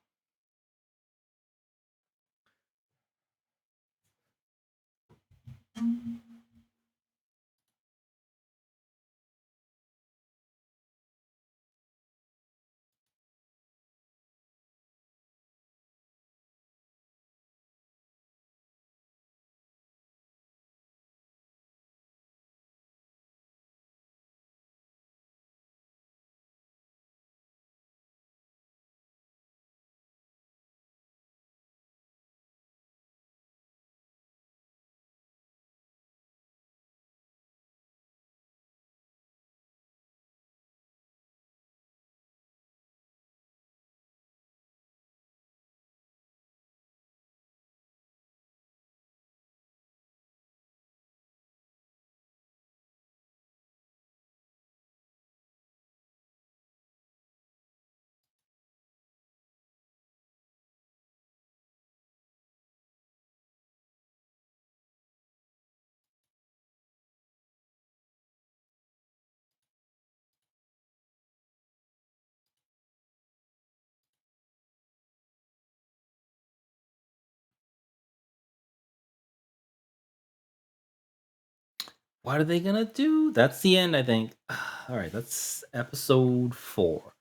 What are they gonna do? That's the end, I think. All right, that's episode 4.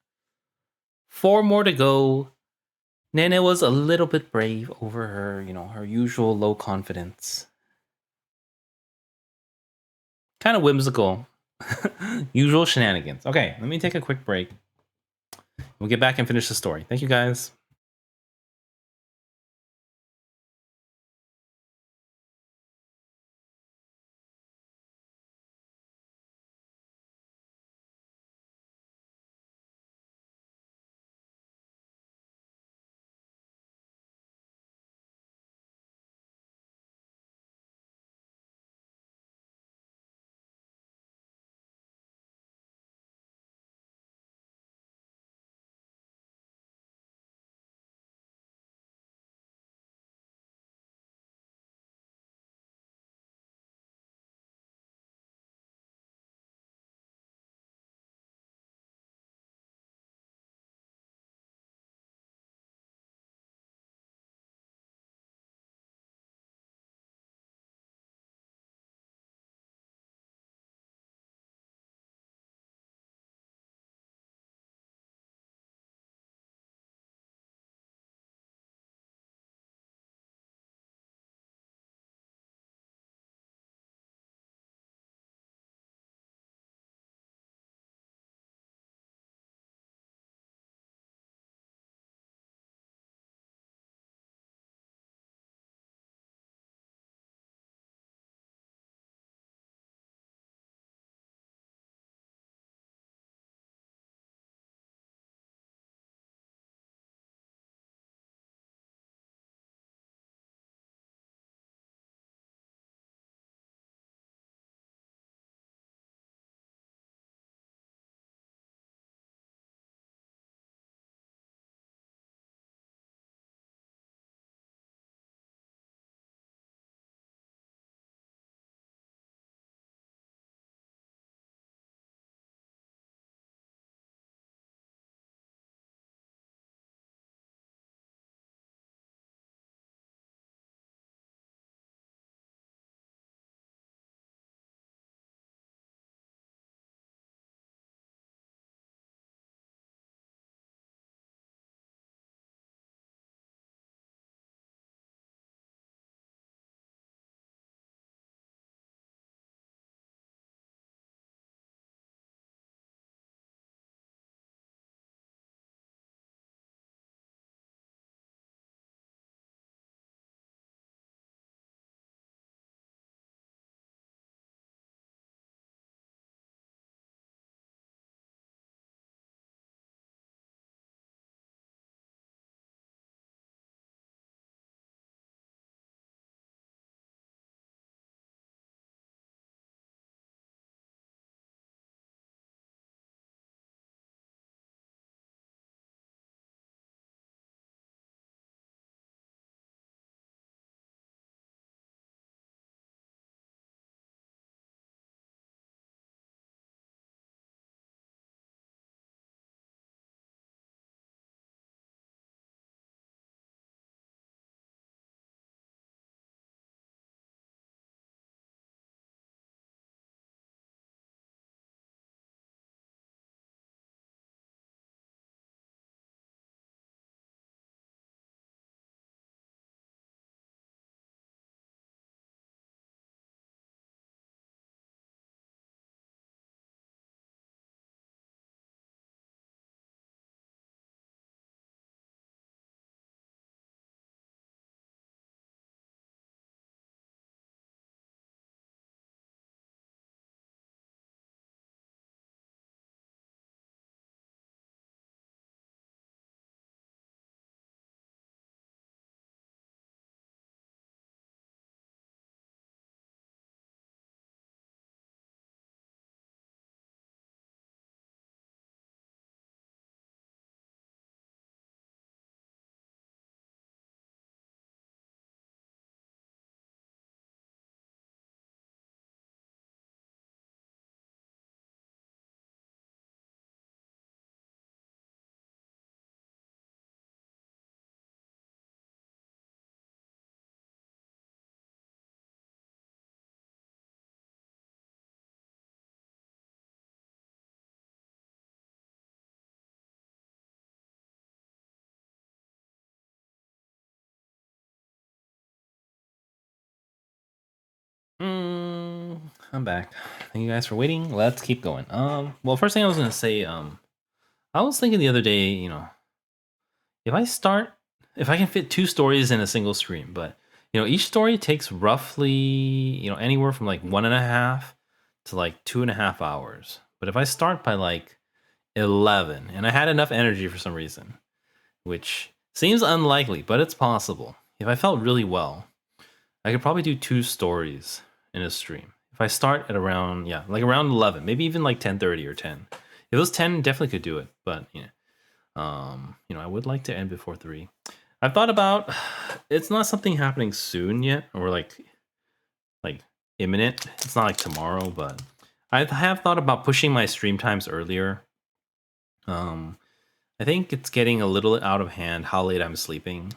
4 more to go. Nene was a little bit brave over her, her usual low confidence. Kind of whimsical. Usual shenanigans. Okay, let me take a quick break. We'll get back and finish the story. Thank you, guys. I'm back. Thank you guys for waiting. Let's keep going. Well, first thing I was gonna say, I was thinking the other day, if I can fit two stories in a single stream, but each story takes roughly, anywhere from like 1.5 to like 2.5 hours. But if I start by like 11, and I had enough energy for some reason, which seems unlikely, but it's possible. If I felt really well, I could probably do two stories in a stream. If I start at around, like around 11, maybe even like 10:30 or 10. If it was 10, definitely could do it, but I would like to end before 3. I've thought about it's not something happening soon yet, or like imminent. It's not like tomorrow, but I have thought about pushing my stream times earlier. I think it's getting a little out of hand how late I'm sleeping.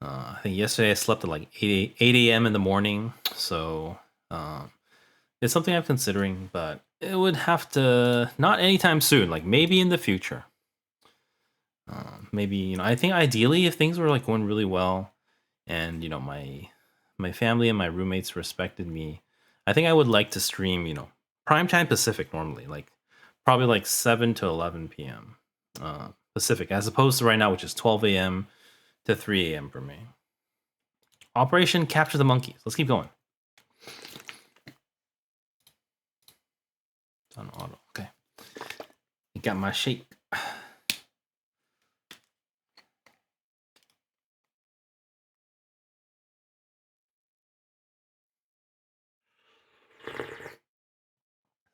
I think yesterday I slept at like 8 a.m. in the morning, so it's something I'm considering, but it would have to not anytime soon, like maybe in the future. Maybe I think ideally if things were like going really well, and my family and my roommates respected me, I think I would like to stream prime time Pacific normally, like probably like 7 to 11 p.m. Pacific, as opposed to right now, which is 12 a.m. to 3 a.m. for me. Operation Capture the Monkeys. Let's keep going. It's on auto. Okay. I got my shake.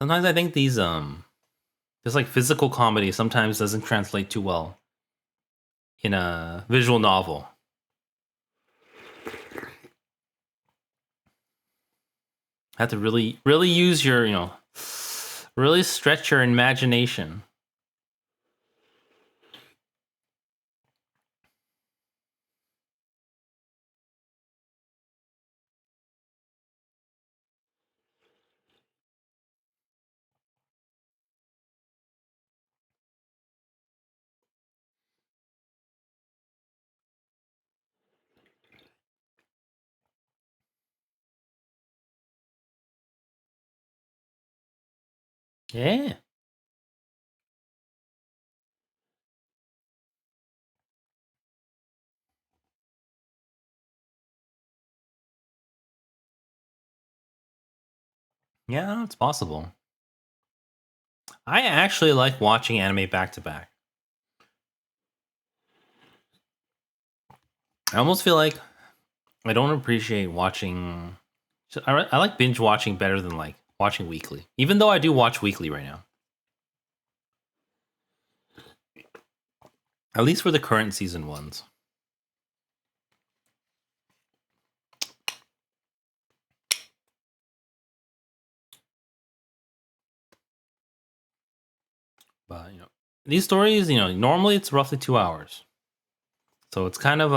Sometimes I think these just like physical comedy sometimes doesn't translate too well in a visual novel. Have to really use your really stretch your imagination. Yeah. Yeah, it's possible. I actually like watching anime back to back. I almost feel like I don't appreciate watching. I like binge watching better than like watching weekly, even though I do watch weekly right now. At least for the current season ones. But these stories, normally it's roughly 2 hours, so it's kind of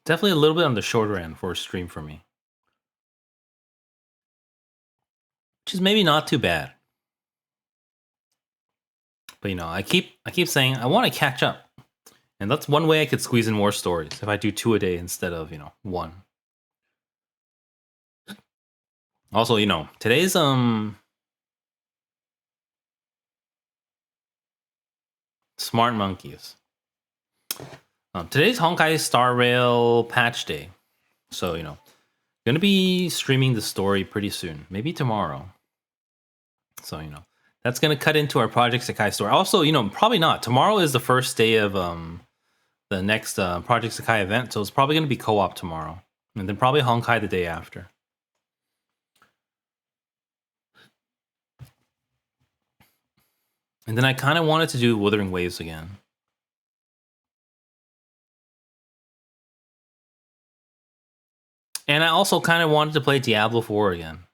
definitely a little bit on the shorter end for a stream for me, which is maybe not too bad. But I keep saying I want to catch up, and that's one way I could squeeze in more stories if I do 2 a day instead of 1. Also, today's Smart Monkeys. Today's Honkai Star Rail patch day, so gonna be streaming the story pretty soon, maybe tomorrow. So that's gonna cut into our Project Sekai story. Also, probably not. Tomorrow is the first day of the next Project Sekai event, so it's probably gonna be co-op tomorrow, and then probably Honkai the day after. And then I kind of wanted to do Wuthering Waves again. And I also kind of wanted to play Diablo 4 again.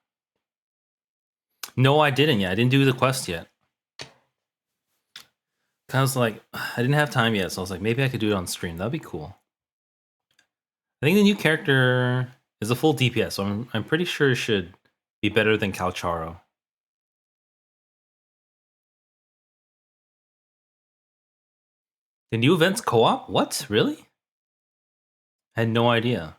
No, I didn't yet. I didn't do the quest yet. I was like, I didn't have time yet, so I was like, maybe I could do it on stream. That'd be cool. I think the new character is a full DPS, so I'm pretty sure it should be better than Calcharo. The new event's co-op? What? Really? I had no idea.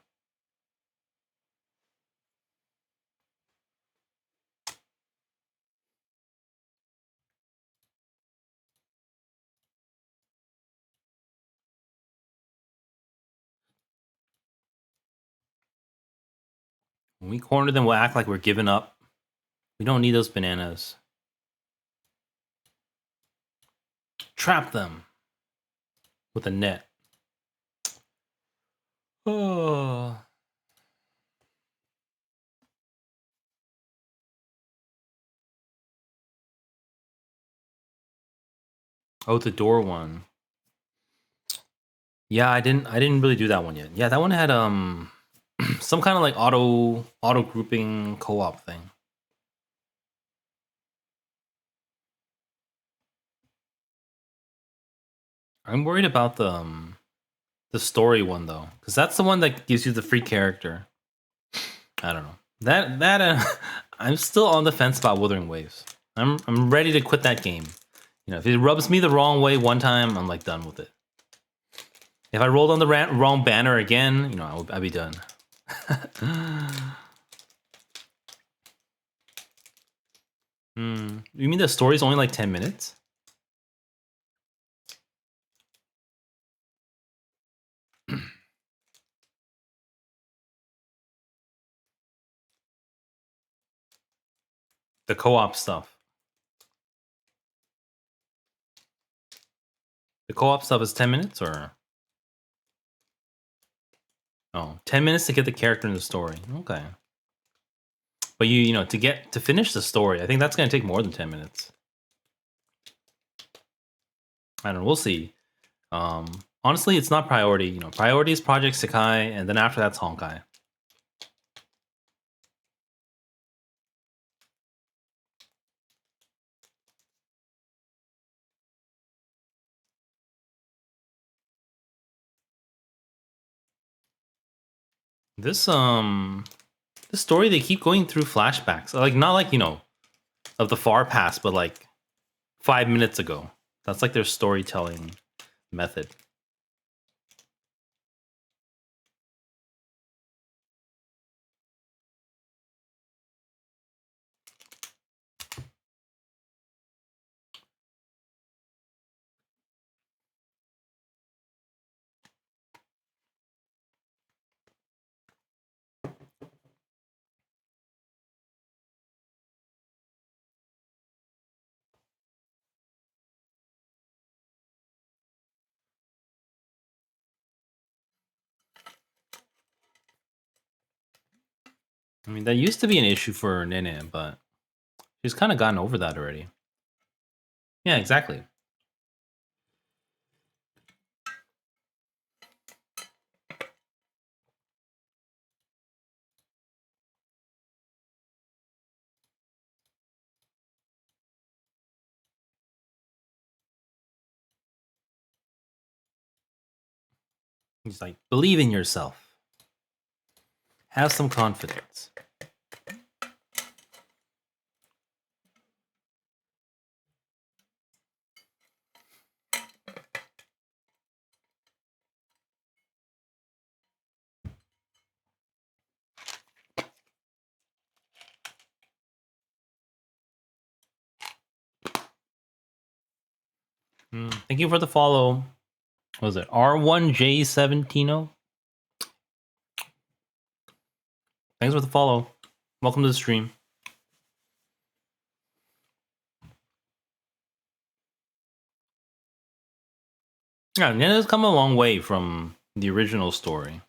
When we corner them, we'll act like we're giving up. We don't need those bananas. Trap them with a net. Oh. Oh, the door one. Yeah, I didn't really do that one yet. Yeah, that one had some kind of like auto grouping co-op thing. I'm worried about the story one though, because that's the one that gives you the free character. I don't know. That I'm still on the fence about Wuthering Waves. I'm ready to quit that game. You know, if it rubs me the wrong way one time, I'm like done with it. If I rolled on the wrong banner again, you know, I'd be done. You mean the story's only like 10 minutes? The co-op stuff. The co-op stuff is 10 minutes or? Oh, 10 minutes to get the character in the story. Okay. But you know, to finish the story, I think that's going to take more than 10 minutes. I don't know. We'll see. Honestly, it's not priority. You know, priority is Project Sekai, and then after that's Honkai. This this story, they keep going through flashbacks. Like not like, you know, of the far past, but like 5 minutes ago. That's like their storytelling method. I mean, that used to be an issue for Nene, but she's kind of gotten over that already. Yeah, exactly. He's like, believe in yourself. Have some confidence. Thank you for the follow. What was it? R1J17? Thanks for the follow. Welcome to the stream. Yeah, Nene's come a long way from the original story.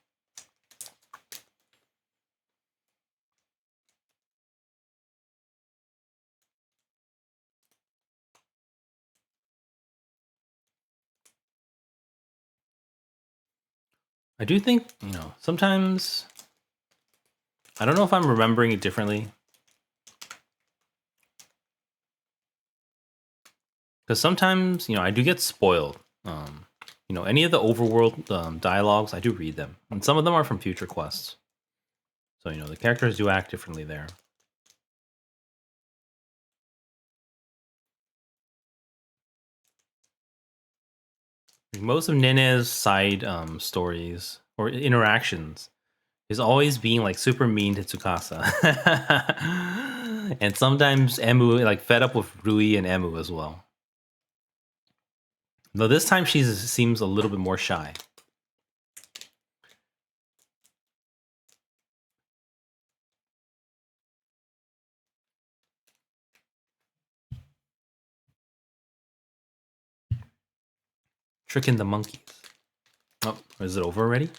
I do think, you know, sometimes I don't know if I'm remembering it differently. Because sometimes, you know, I do get spoiled. You know, any of the overworld dialogues, I do read them. And some of them are from future quests. So, you know, the characters do act differently there. Most of Nene's side stories or interactions is always being like super mean to Tsukasa. And sometimes Emu, like fed up with Rui and Emu as well. Though this time she seems a little bit more shy. Tricking the monkeys. Oh, is it over already?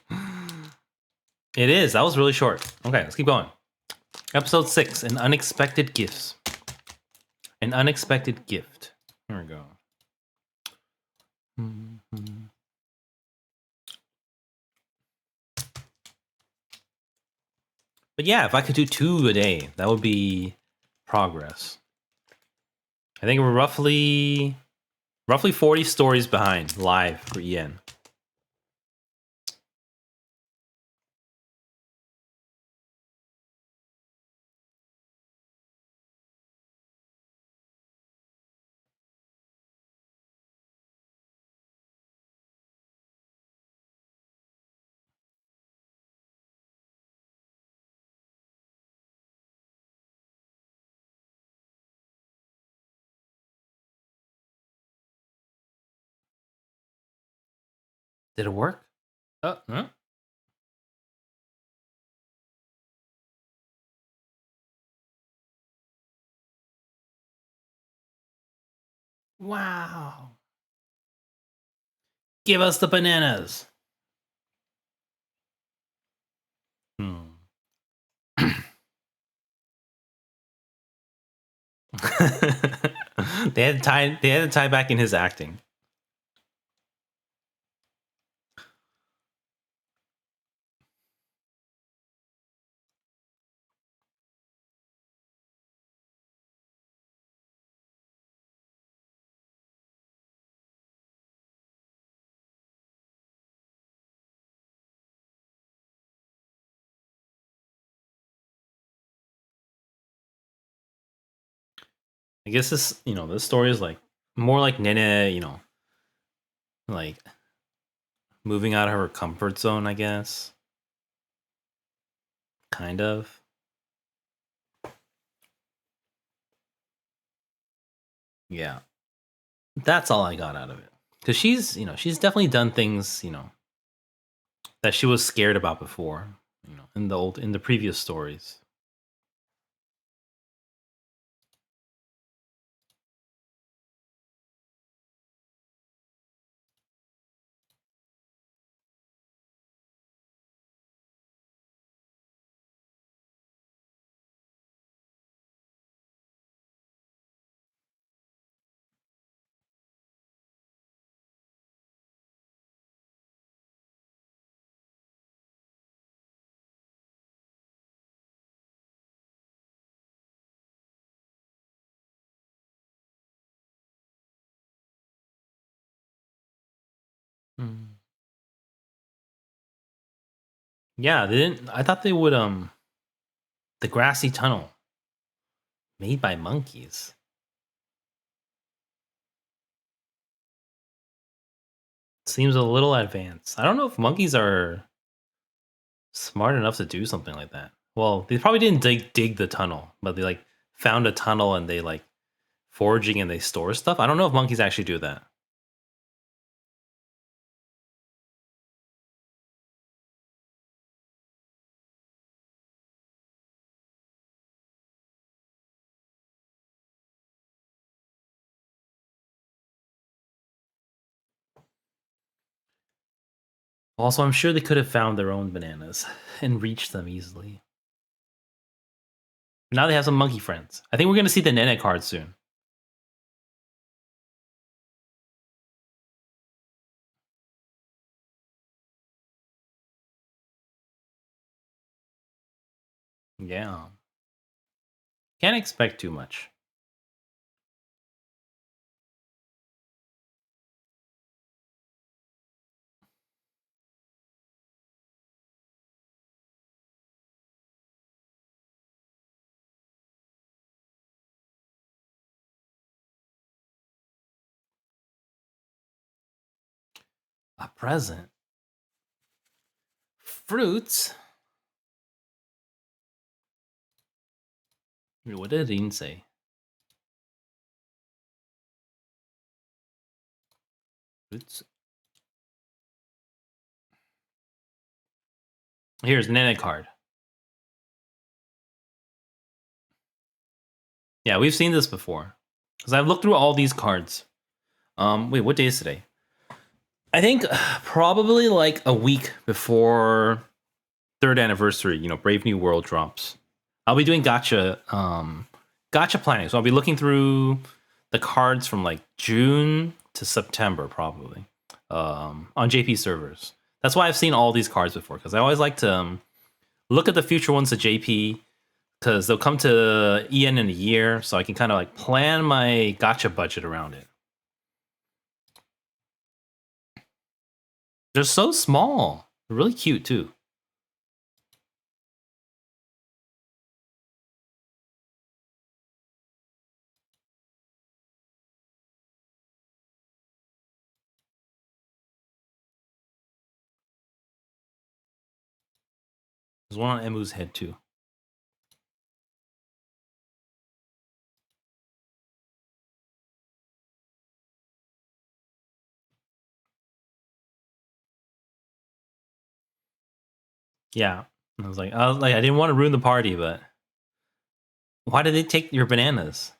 It is. That was really short. Okay, let's keep going. Episode 6, An Unexpected Gifts. An Unexpected Gift. Here we go. But yeah, if I could do 2 a day, that would be progress. I think we're roughly 40 stories behind live for EN. Did it work? Huh? Wow. Give us the bananas. They had to tie back in his acting. I guess this, this story is like more like Nene, like moving out of her comfort zone, I guess. Kind of. Yeah. That's all I got out of it. Cuz she's definitely done things, that she was scared about before, in the previous stories. Yeah, they didn't I thought they would the grassy tunnel made by monkeys. Seems a little advanced. I don't know if monkeys are smart enough to do something like that. Well, they probably didn't dig the tunnel, but they like found a tunnel and they like foraging and they store stuff. I don't know if monkeys actually do that. Also, I'm sure they could have found their own bananas and reached them easily. Now they have some monkey friends. I think we're gonna see the Nene card soon. Yeah. Can't expect too much. A present? Fruits? What did Rin say? Fruits? Here's Nene card. Yeah, we've seen this before. Because I've looked through all these cards. Wait, what day is today? I think probably like a week before third anniversary, Brave New World drops. I'll be doing gotcha planning. So I'll be looking through the cards from like June to September, probably, on JP servers. That's why I've seen all these cards before, because I always like to look at the future ones at JP, because they'll come to EN in a year, so I can kind of like plan my gotcha budget around it. They're so small. They're really cute too. There's one on Emu's head too. Yeah. I was like, I didn't want to ruin the party, but why did they take your bananas?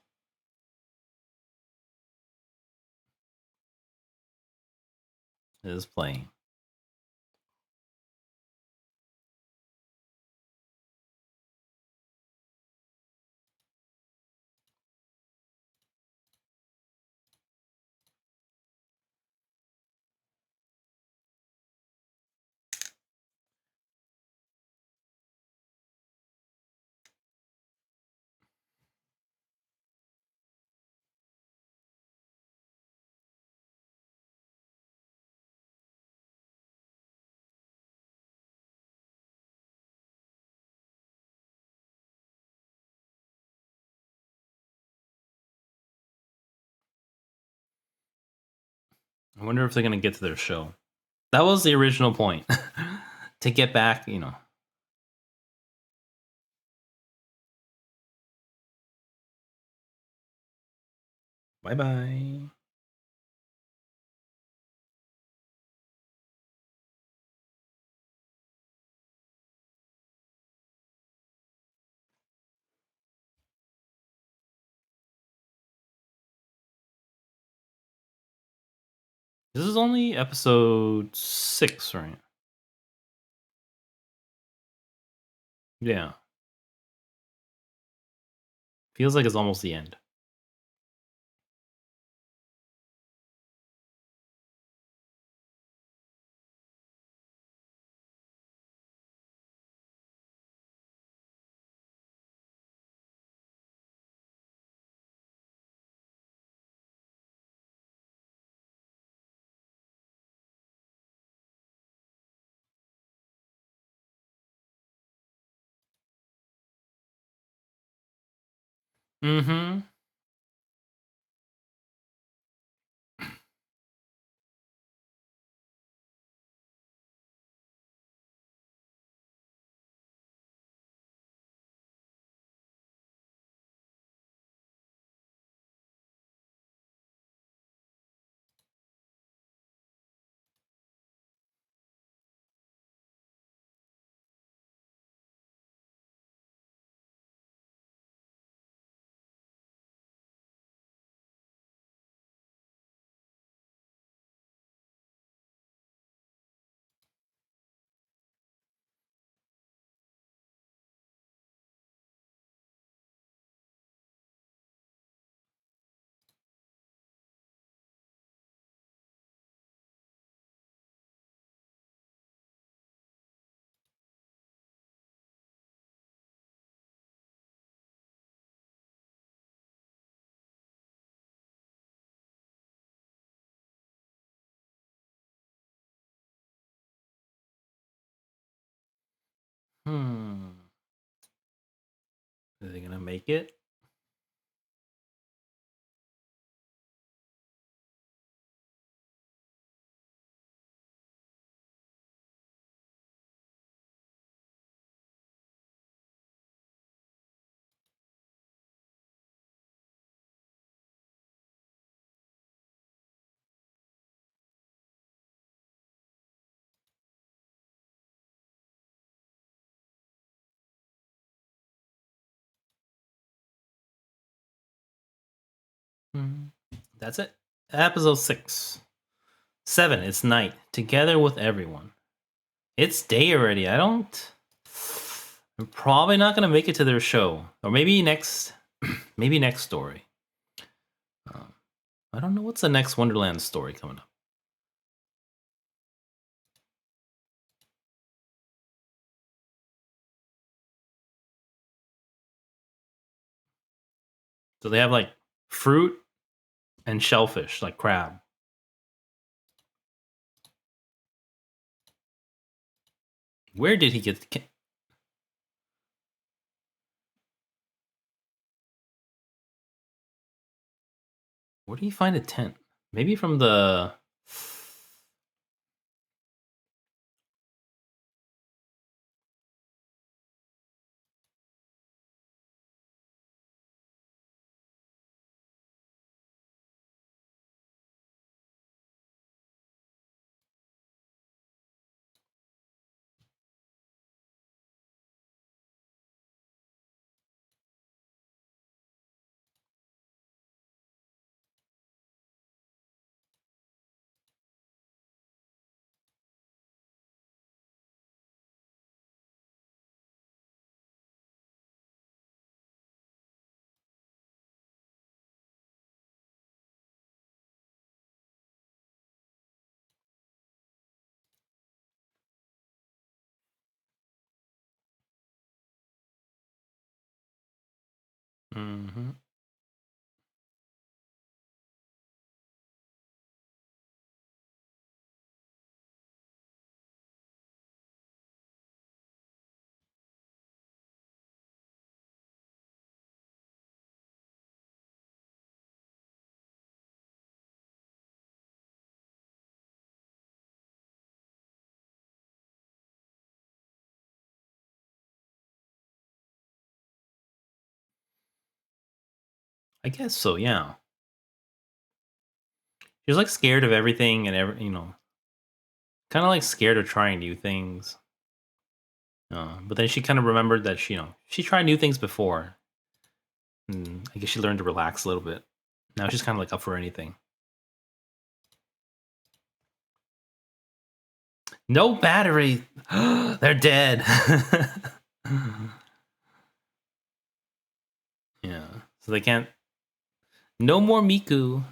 It is playing. I wonder if they're gonna get to their show. That was the original point. To get back, Bye bye. This is only episode 6, right? Yeah. Feels like it's almost the end. Mm-hmm. Hmm. Are they gonna make it? Hmm. That's it. Episode 6. 7. It's night. Together with everyone. It's day already. I'm probably not gonna make it to their show, or maybe next, maybe next story. I don't know what's the next Wonderland story coming up. So they have like fruit and shellfish, like crab. Where did he get the where did he find a tent? Maybe from the mm-hmm. I guess so, yeah. She was like scared of everything and kind of like scared of trying new things. But then she kind of remembered that she tried new things before. And I guess she learned to relax a little bit. Now she's kind of like up for anything. No battery. They're dead. Yeah. So they can't. No more Miku.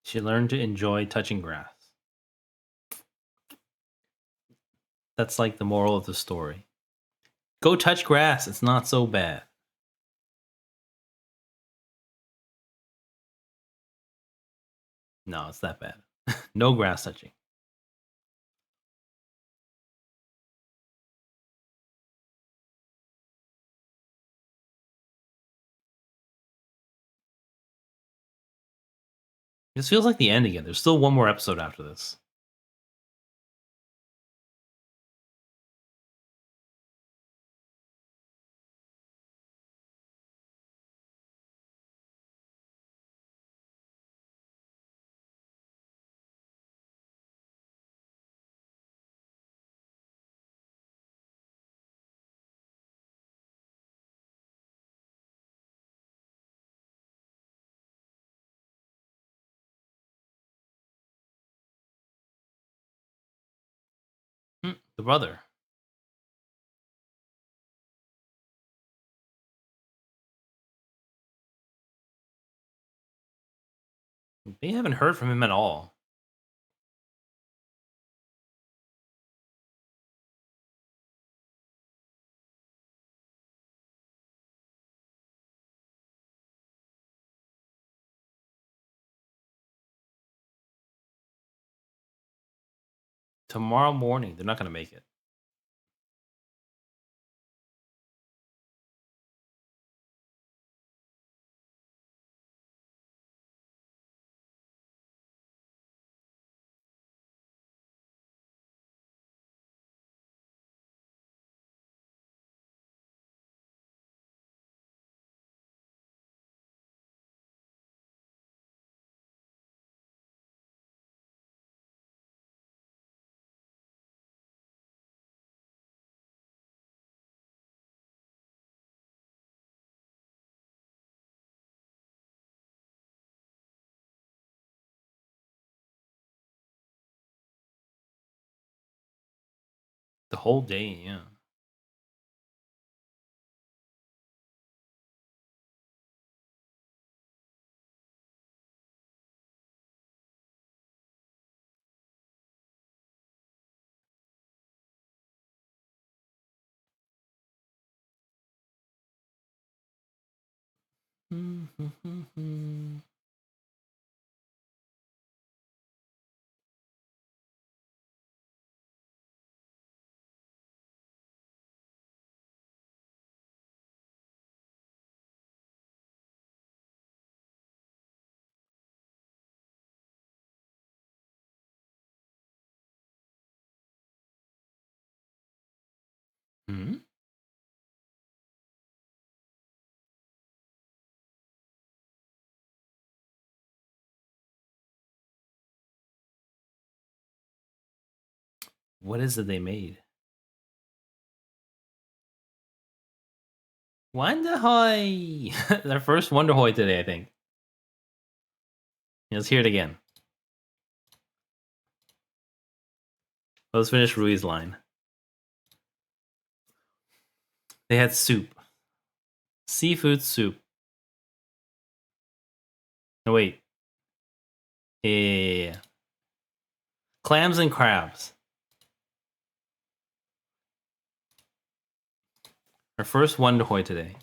She learned to enjoy touching grass. That's like the moral of the story. Go touch grass. It's not so bad. No, it's that bad. No grass touching. This feels like the end again. There's still one more episode after this. The brother. They haven't heard from him at all. Tomorrow morning, they're not gonna make it. The whole day, yeah. Hmm? What is it they made? Wonderhoy! Their first Wonderhoy today, I think. Let's hear it again. Let's finish Rui's line. They had soup. Seafood soup. No, wait. Yeah. Clams and crabs. Our first Wonderhoy today.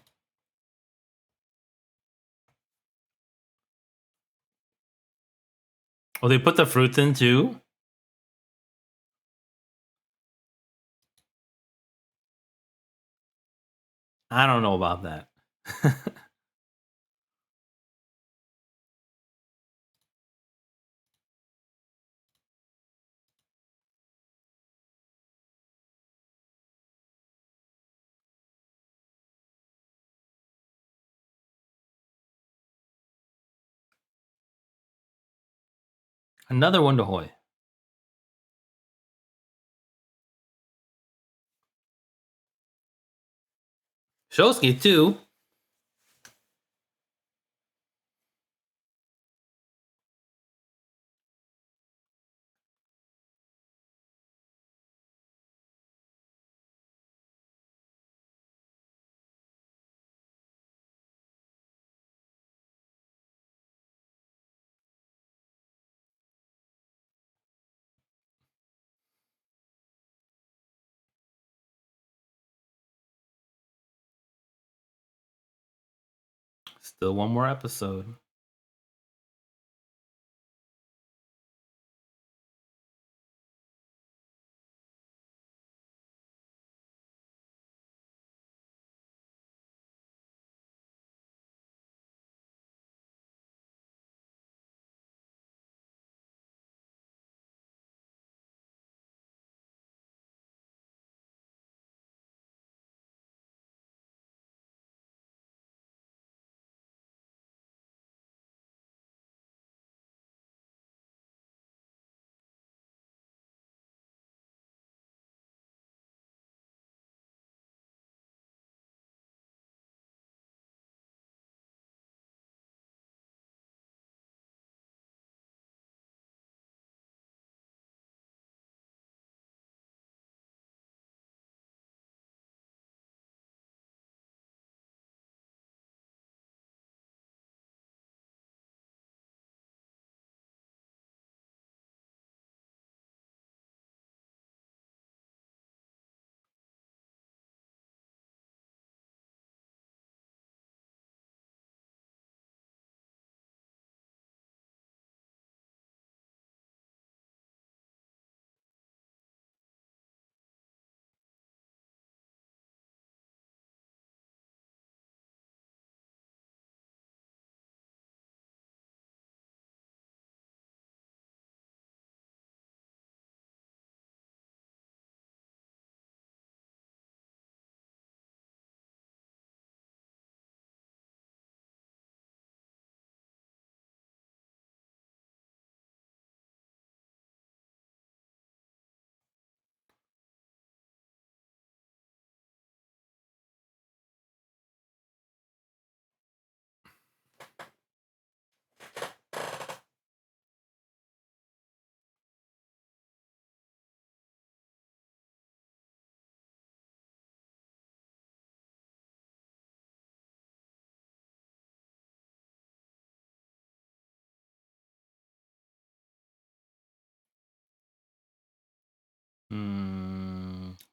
Oh, they put the fruits in too? I don't know about that. Another Wonderhoy. Shosuke too. Still one more episode.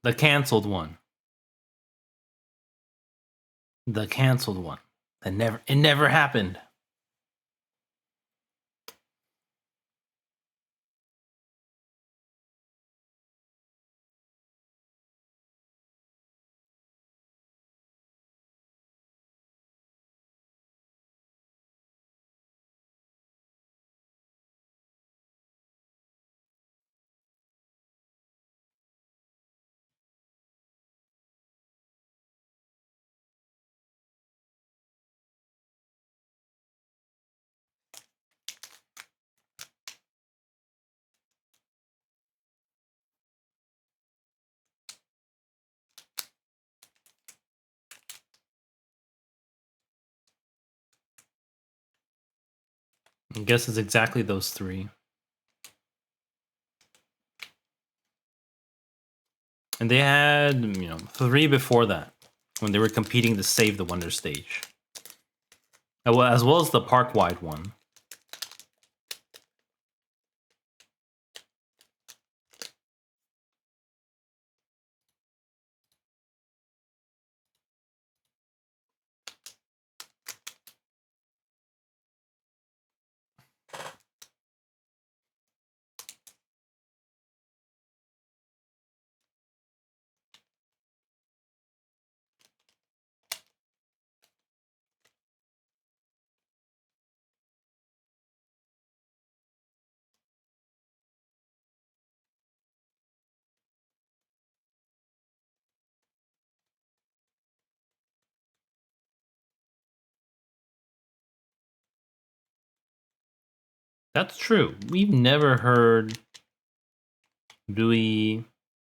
The canceled one. The canceled one. It never happened. I guess it's exactly those three. And they had, 3 before that when they were competing to save the Wonder Stage. As well as the park-wide one. That's true. We've never heard Rui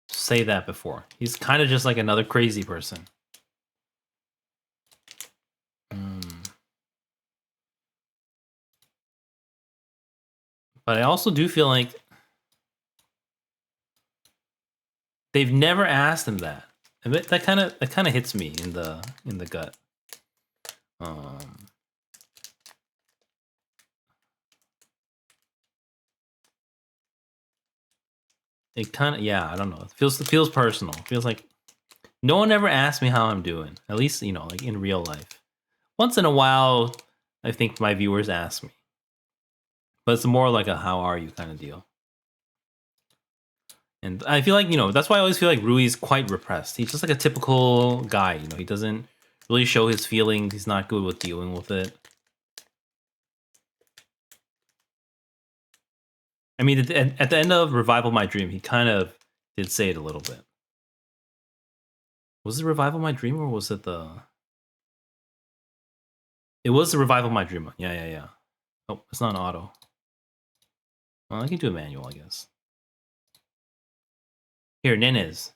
say that before. He's kind of just like another crazy person. But I also do feel like they've never asked him that. And that kind of hits me in the gut. It kind of, yeah, I don't know. It feels personal. It feels like no one ever asked me how I'm doing. At least, like in real life. Once in a while, I think my viewers ask me. But it's more like a how are you kind of deal. And I feel like, that's why I always feel like Rui's quite repressed. He's just like a typical guy, he doesn't really show his feelings. He's not good with dealing with it. I mean, at the end of Revival My Dream, he kind of did say it a little bit. Was it Revival My Dream or was it the... It was the Revival My Dream one. Yeah. Oh, it's not an auto. Well, I can do a manual, I guess. Here, Nene's.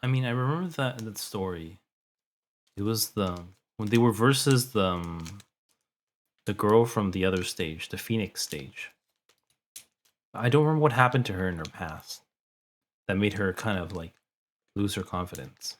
I mean, I remember that story. It was when they were versus the girl from the other stage, the Phoenix stage. I don't remember what happened to her in her past that made her kind of like lose her confidence.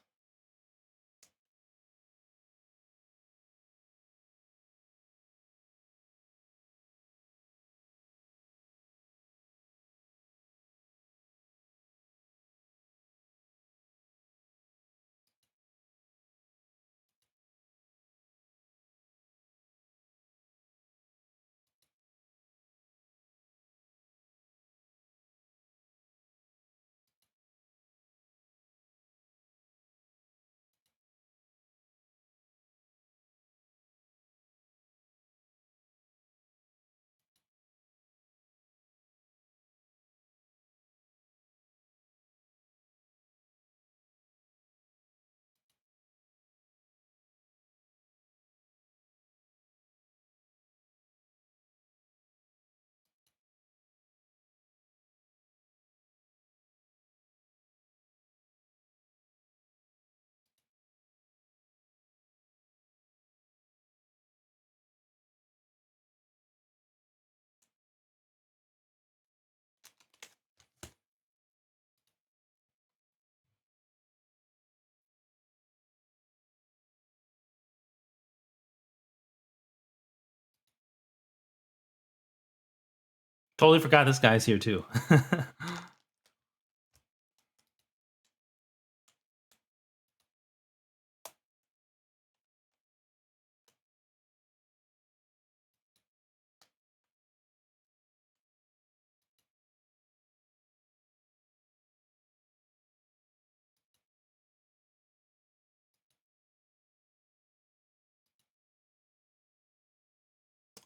Totally forgot this guy's here too.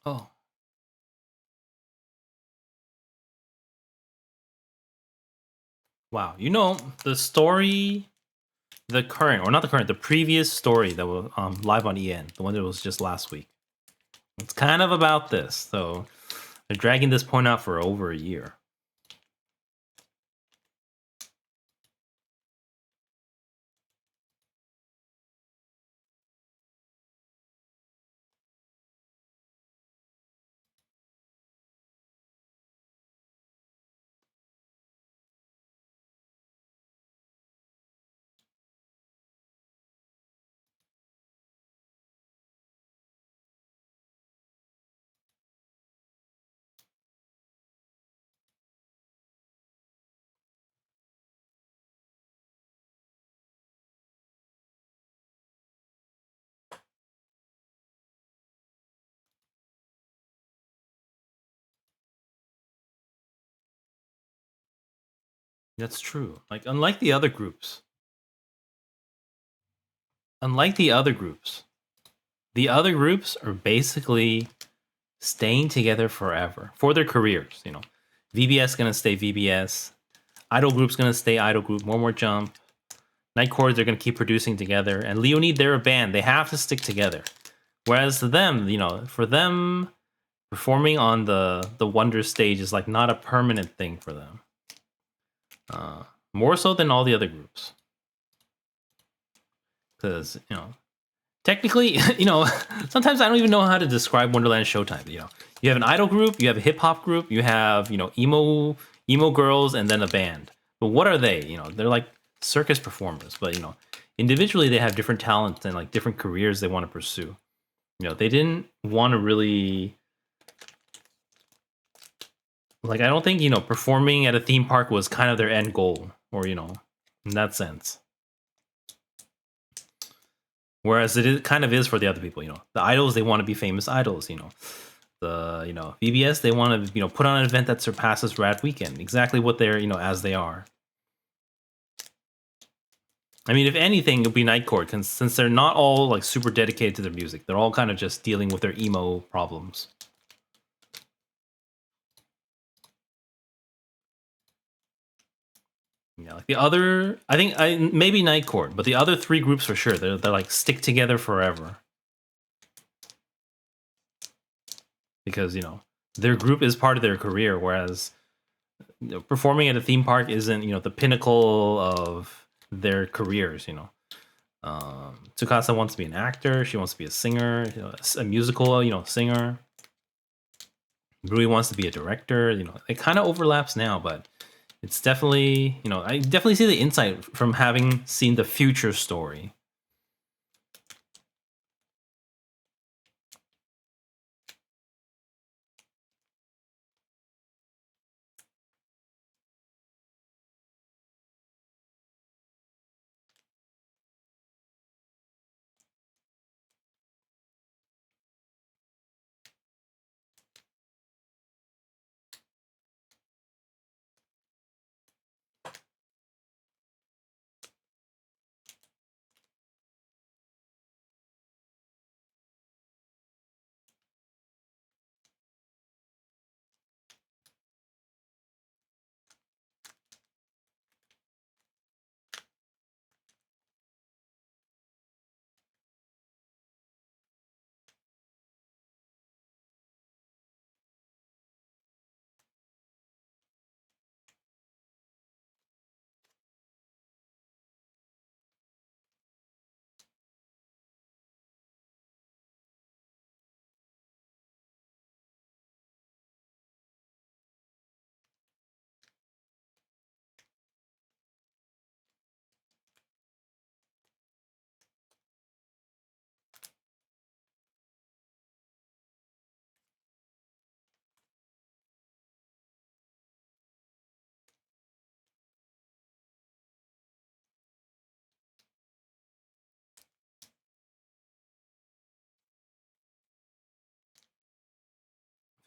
Oh. Wow. You know, the story, the current, or not the current, the previous story that was live on EN, the one that was just last week. It's kind of about this. So they're dragging this point out for over a year. That's true. Like, unlike the other groups, the other groups are basically staying together forever for their careers. You know, VBS gonna stay VBS. Idol group's gonna stay idol group. More jump. Night Chords are gonna keep producing together, and Leonid, they're a band. They have to stick together. Whereas to them, you know, for them, performing on the Wonder stage is like not a permanent thing for them. More so than all the other groups, because you know, technically, you know, sometimes I don't even know how to describe Wonderland Showtime. You know, you have an idol group, you have a hip hop group, you have, you know, emo girls, and then a band. But what are they? You know, they're like circus performers. But you know, individually they have different talents and like different careers they want to pursue. You know, they didn't want to really, like, I don't think, you know, performing at a theme park was kind of their end goal, or you know, in that sense. Whereas kind of is for the other people. You know, the idols, they want to be famous idols. You know, the, you know, VBS, they want to, you know, put on an event that surpasses Rad Weekend. Exactly what they're, you know, as they are. I mean, if anything, it'll be Nightcore, since they're not all like super dedicated to their music. They're all kind of just dealing with their emo problems. Yeah, like the other, I think maybe Nightcore, but the other three groups for sure, they're like stick together forever, because you know their group is part of their career, whereas, you know, performing at a theme park isn't, you know, the pinnacle of their careers. You know, Tsukasa wants to be an actor. She wants to be a singer, you know, a musical, you know, singer. Rui wants to be a director. You know, it kind of overlaps now, but it's definitely, you know, I definitely see the insight from having seen the future story.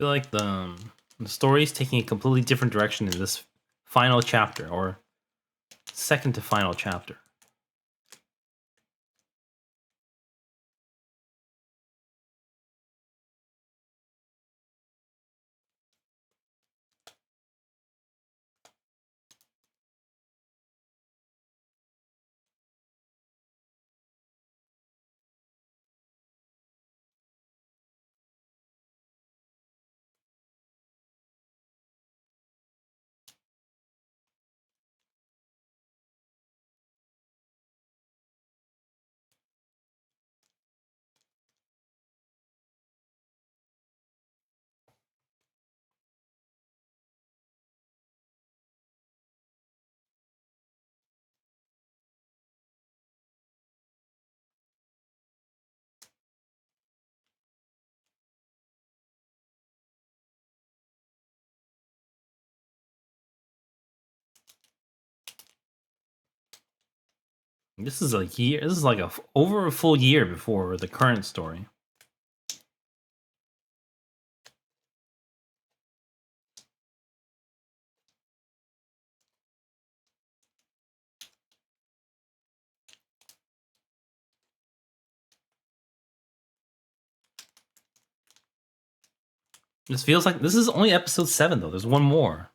feel like the story's taking a completely different direction in this final chapter, or second to final chapter. This is a year. This is like over a full year before the current story. This feels like this is only episode 7 though. There's one more.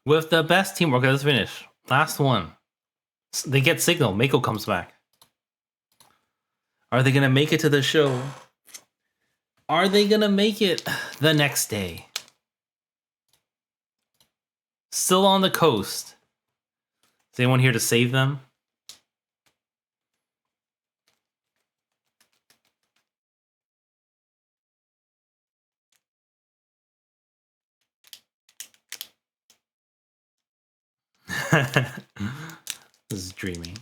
With the best teamwork, let's finish. Last one. They get signal. Mako comes back. Are they gonna make it to the show? Are they gonna make it the next day? Still on the coast. Is anyone here to save them? This is dreaming.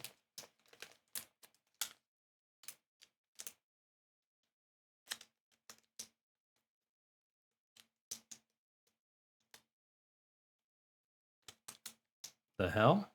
The hell?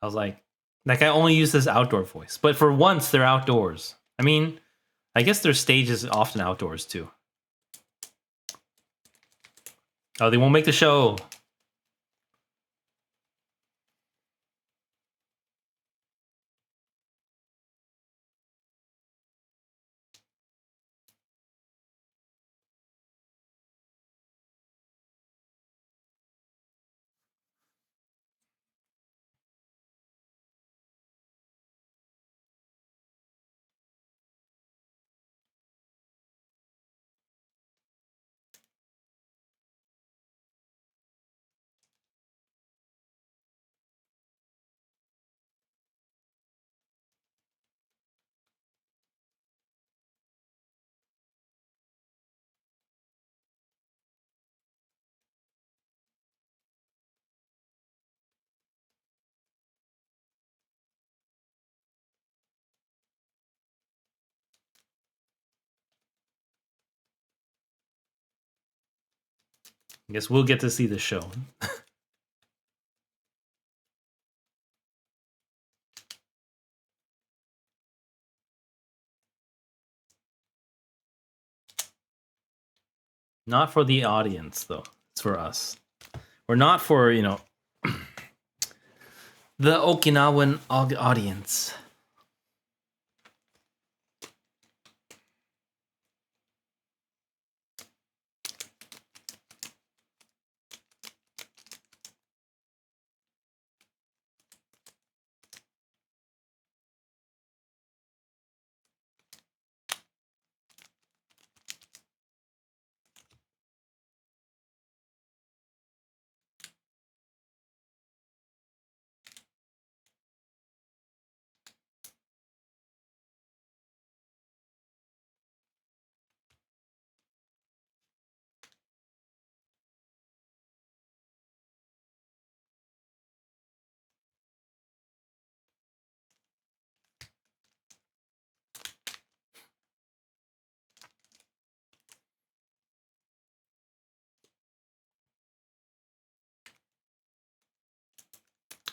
I was like, that guy only uses outdoor voice. But for once, they're outdoors. I mean, I guess their stage is often outdoors too. Oh, they won't make the show. I guess we'll get to see the show. Not for the audience, though. It's for us. We're not for, the Okinawan audience.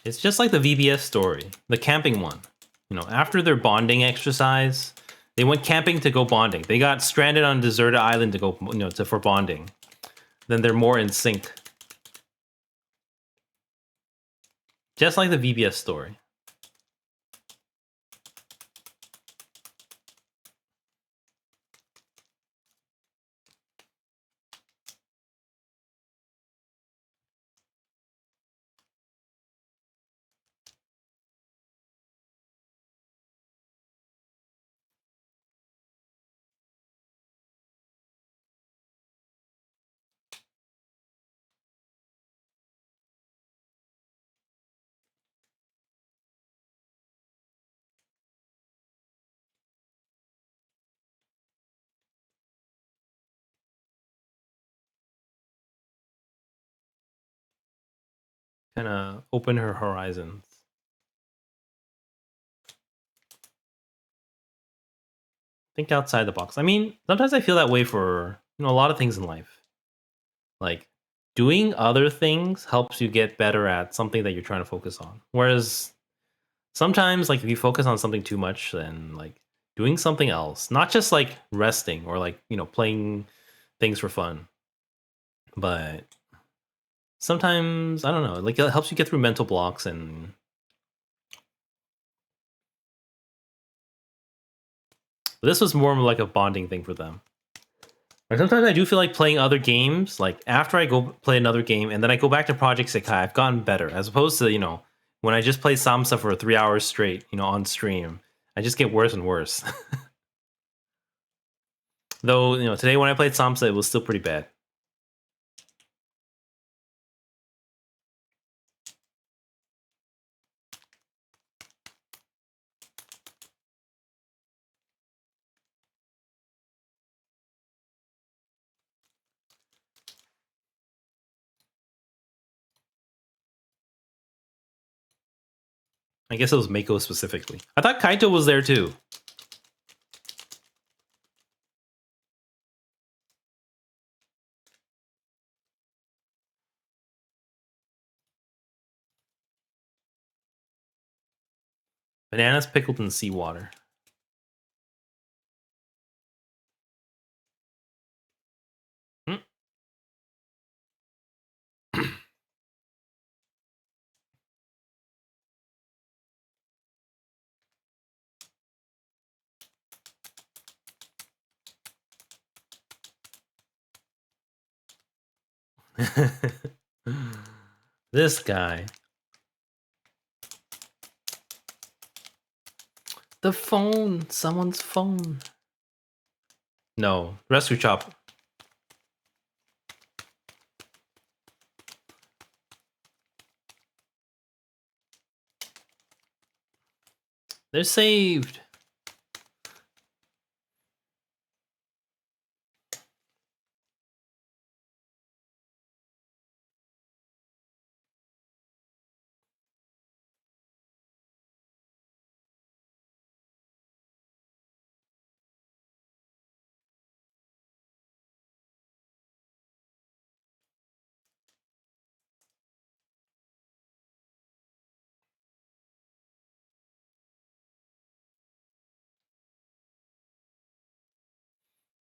It's just like the VBS story, the camping one. You know, after their bonding exercise, they went camping to go bonding. They got stranded on a deserted island to go, for bonding. Then they're more in sync. Just like the VBS story. Kind of open her horizons. Think outside the box. I mean, sometimes I feel that way for, a lot of things in life. Like, doing other things helps you get better at something that you're trying to focus on. Whereas sometimes, like, if you focus on something too much, then, like, doing something else, not just, like, resting or, like, playing things for fun, but sometimes, I don't know, like, it helps you get through mental blocks. And this was more of like a bonding thing for them. And sometimes I do feel like playing other games, like after I go play another game and then I go back to Project Sekai, I've gotten better. As opposed to, when I just play Samsa for 3 hours straight, on stream, I just get worse and worse. Though, today when I played Samsa, it was still pretty bad. I guess it was Mako specifically. I thought Kaito was there too. Bananas pickled in seawater. Hmm. This guy. The phone. Someone's phone. No. Rescue chop. They're saved.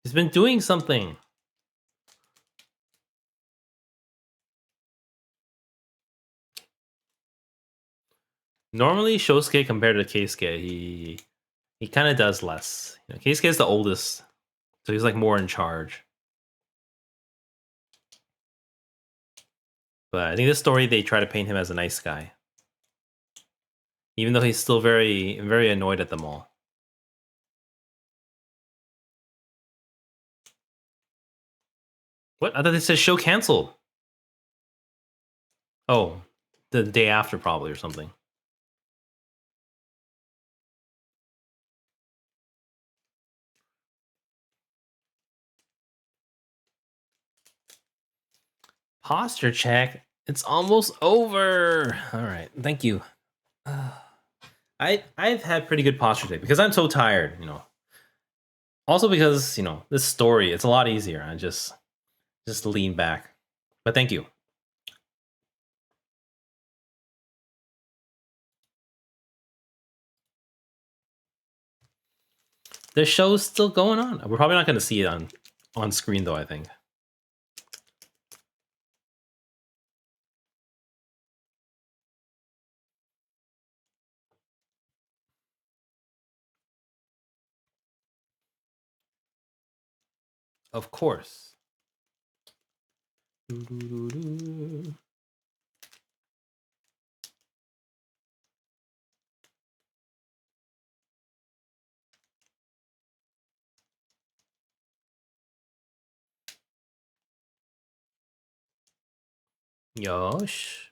He's been doing something. Normally, Shosuke compared to Keisuke, he kind of does less. Keisuke is the oldest, so he's like more in charge. But I think this story they try to paint him as a nice guy, even though he's still very, very annoyed at them all. What? I thought they said show canceled. Oh, the day after probably or something. Posture check. It's almost over. All right, thank you. I've had pretty good posture today because I'm so tired. Also because this story, it's a lot easier. I just lean back. But thank you. The show's still going on. We're probably not going to see it on screen though, I think. Of course. Yosh.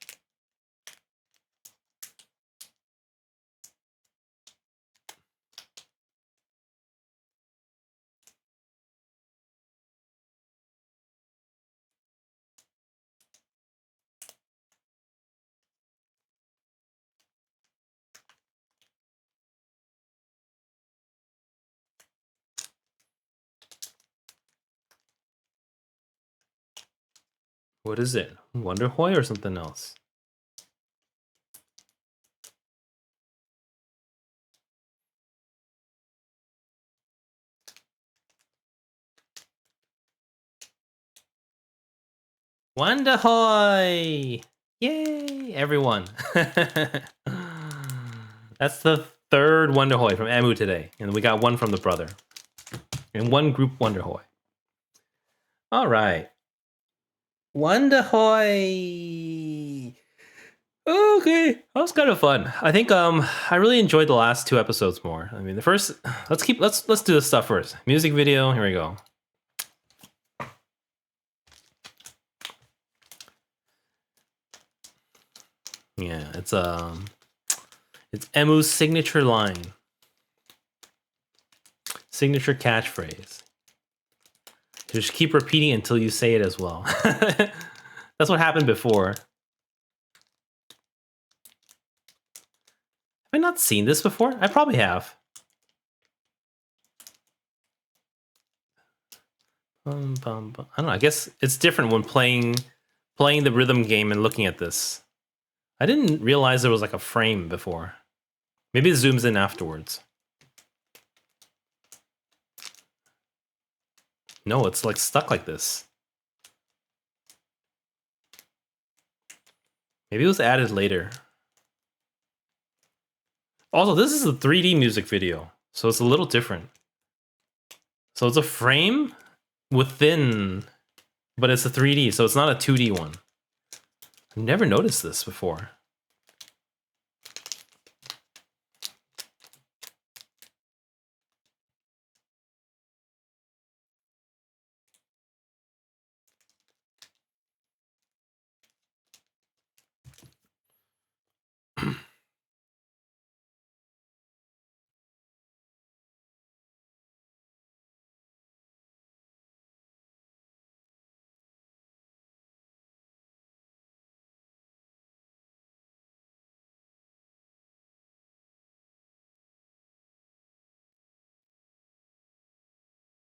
What is it? Wonderhoy or something else? Wonderhoy! Yay, everyone. That's the third Wonderhoy from Emu today. And we got one from the brother. And one group Wonderhoy. All right. Wonderhoy! Okay, that was kind of fun. I think I really enjoyed the last two episodes more. I mean, the first let's do this stuff first. Music video, here we go. Yeah, it's Emu's signature line. Signature catchphrase. Just keep repeating until you say it as well. That's what happened before. Have I not seen this before? I probably have. I don't know. I guess it's different when playing the rhythm game and looking at this. I didn't realize there was like a frame before. Maybe it zooms in afterwards. No, it's like stuck like this. Maybe it was added later. Also, this is a 3D music video, so it's a little different. So it's a frame within, but it's a 3D, so it's not a 2D one. I've never noticed this before.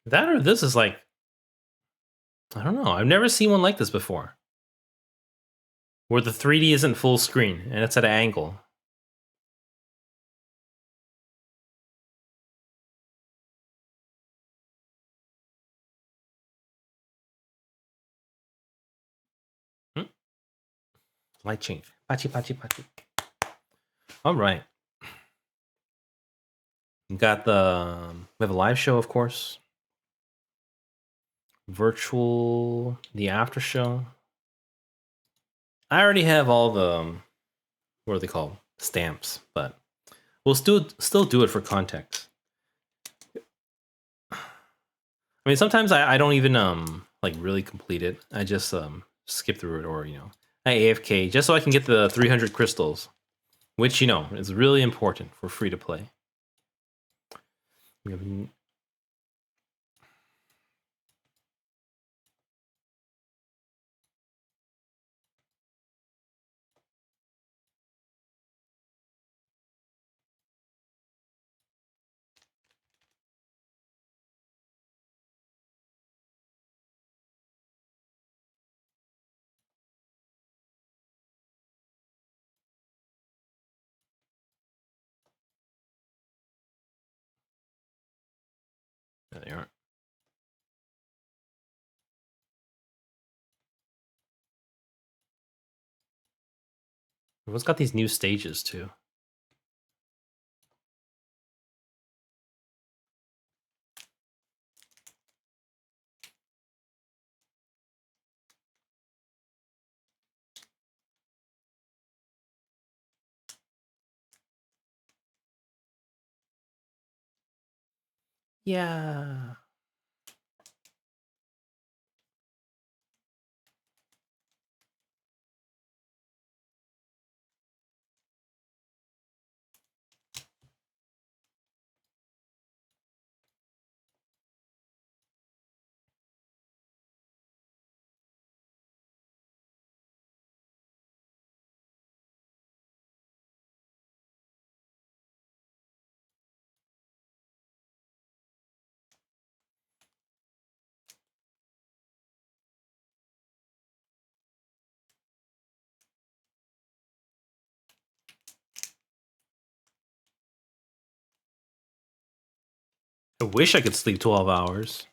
That or this is like, I don't know. I've never seen one like this before. Where the 3D isn't full screen and it's at an angle. Light change. Pachi, pachi, pachi. All right. We got we have a live show, of course. Virtual, the after show. I already have all the, what are they called? Stamps, but we'll still do it for context. I mean, sometimes I don't even like really complete it. I just skip through it, or I AFK just so I can get the 300 crystals, which is really important for free to play. We have There they are. What's got these new stages too? Yeah. I wish I could sleep 12 hours.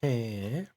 Hey.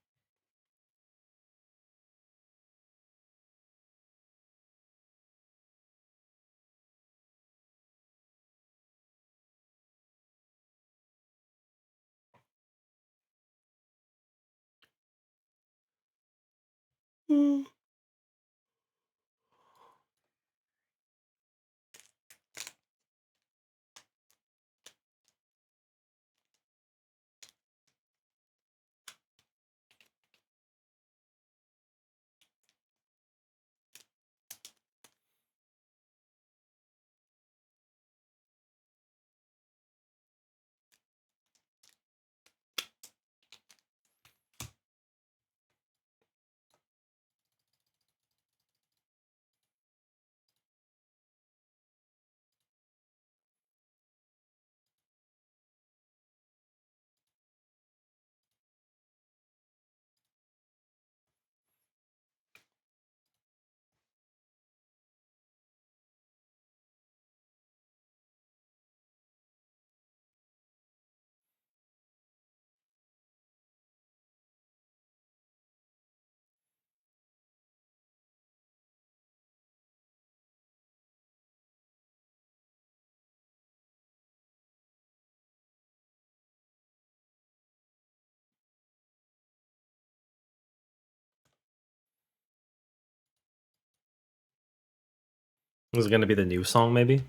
Is it gonna be the new song, maybe?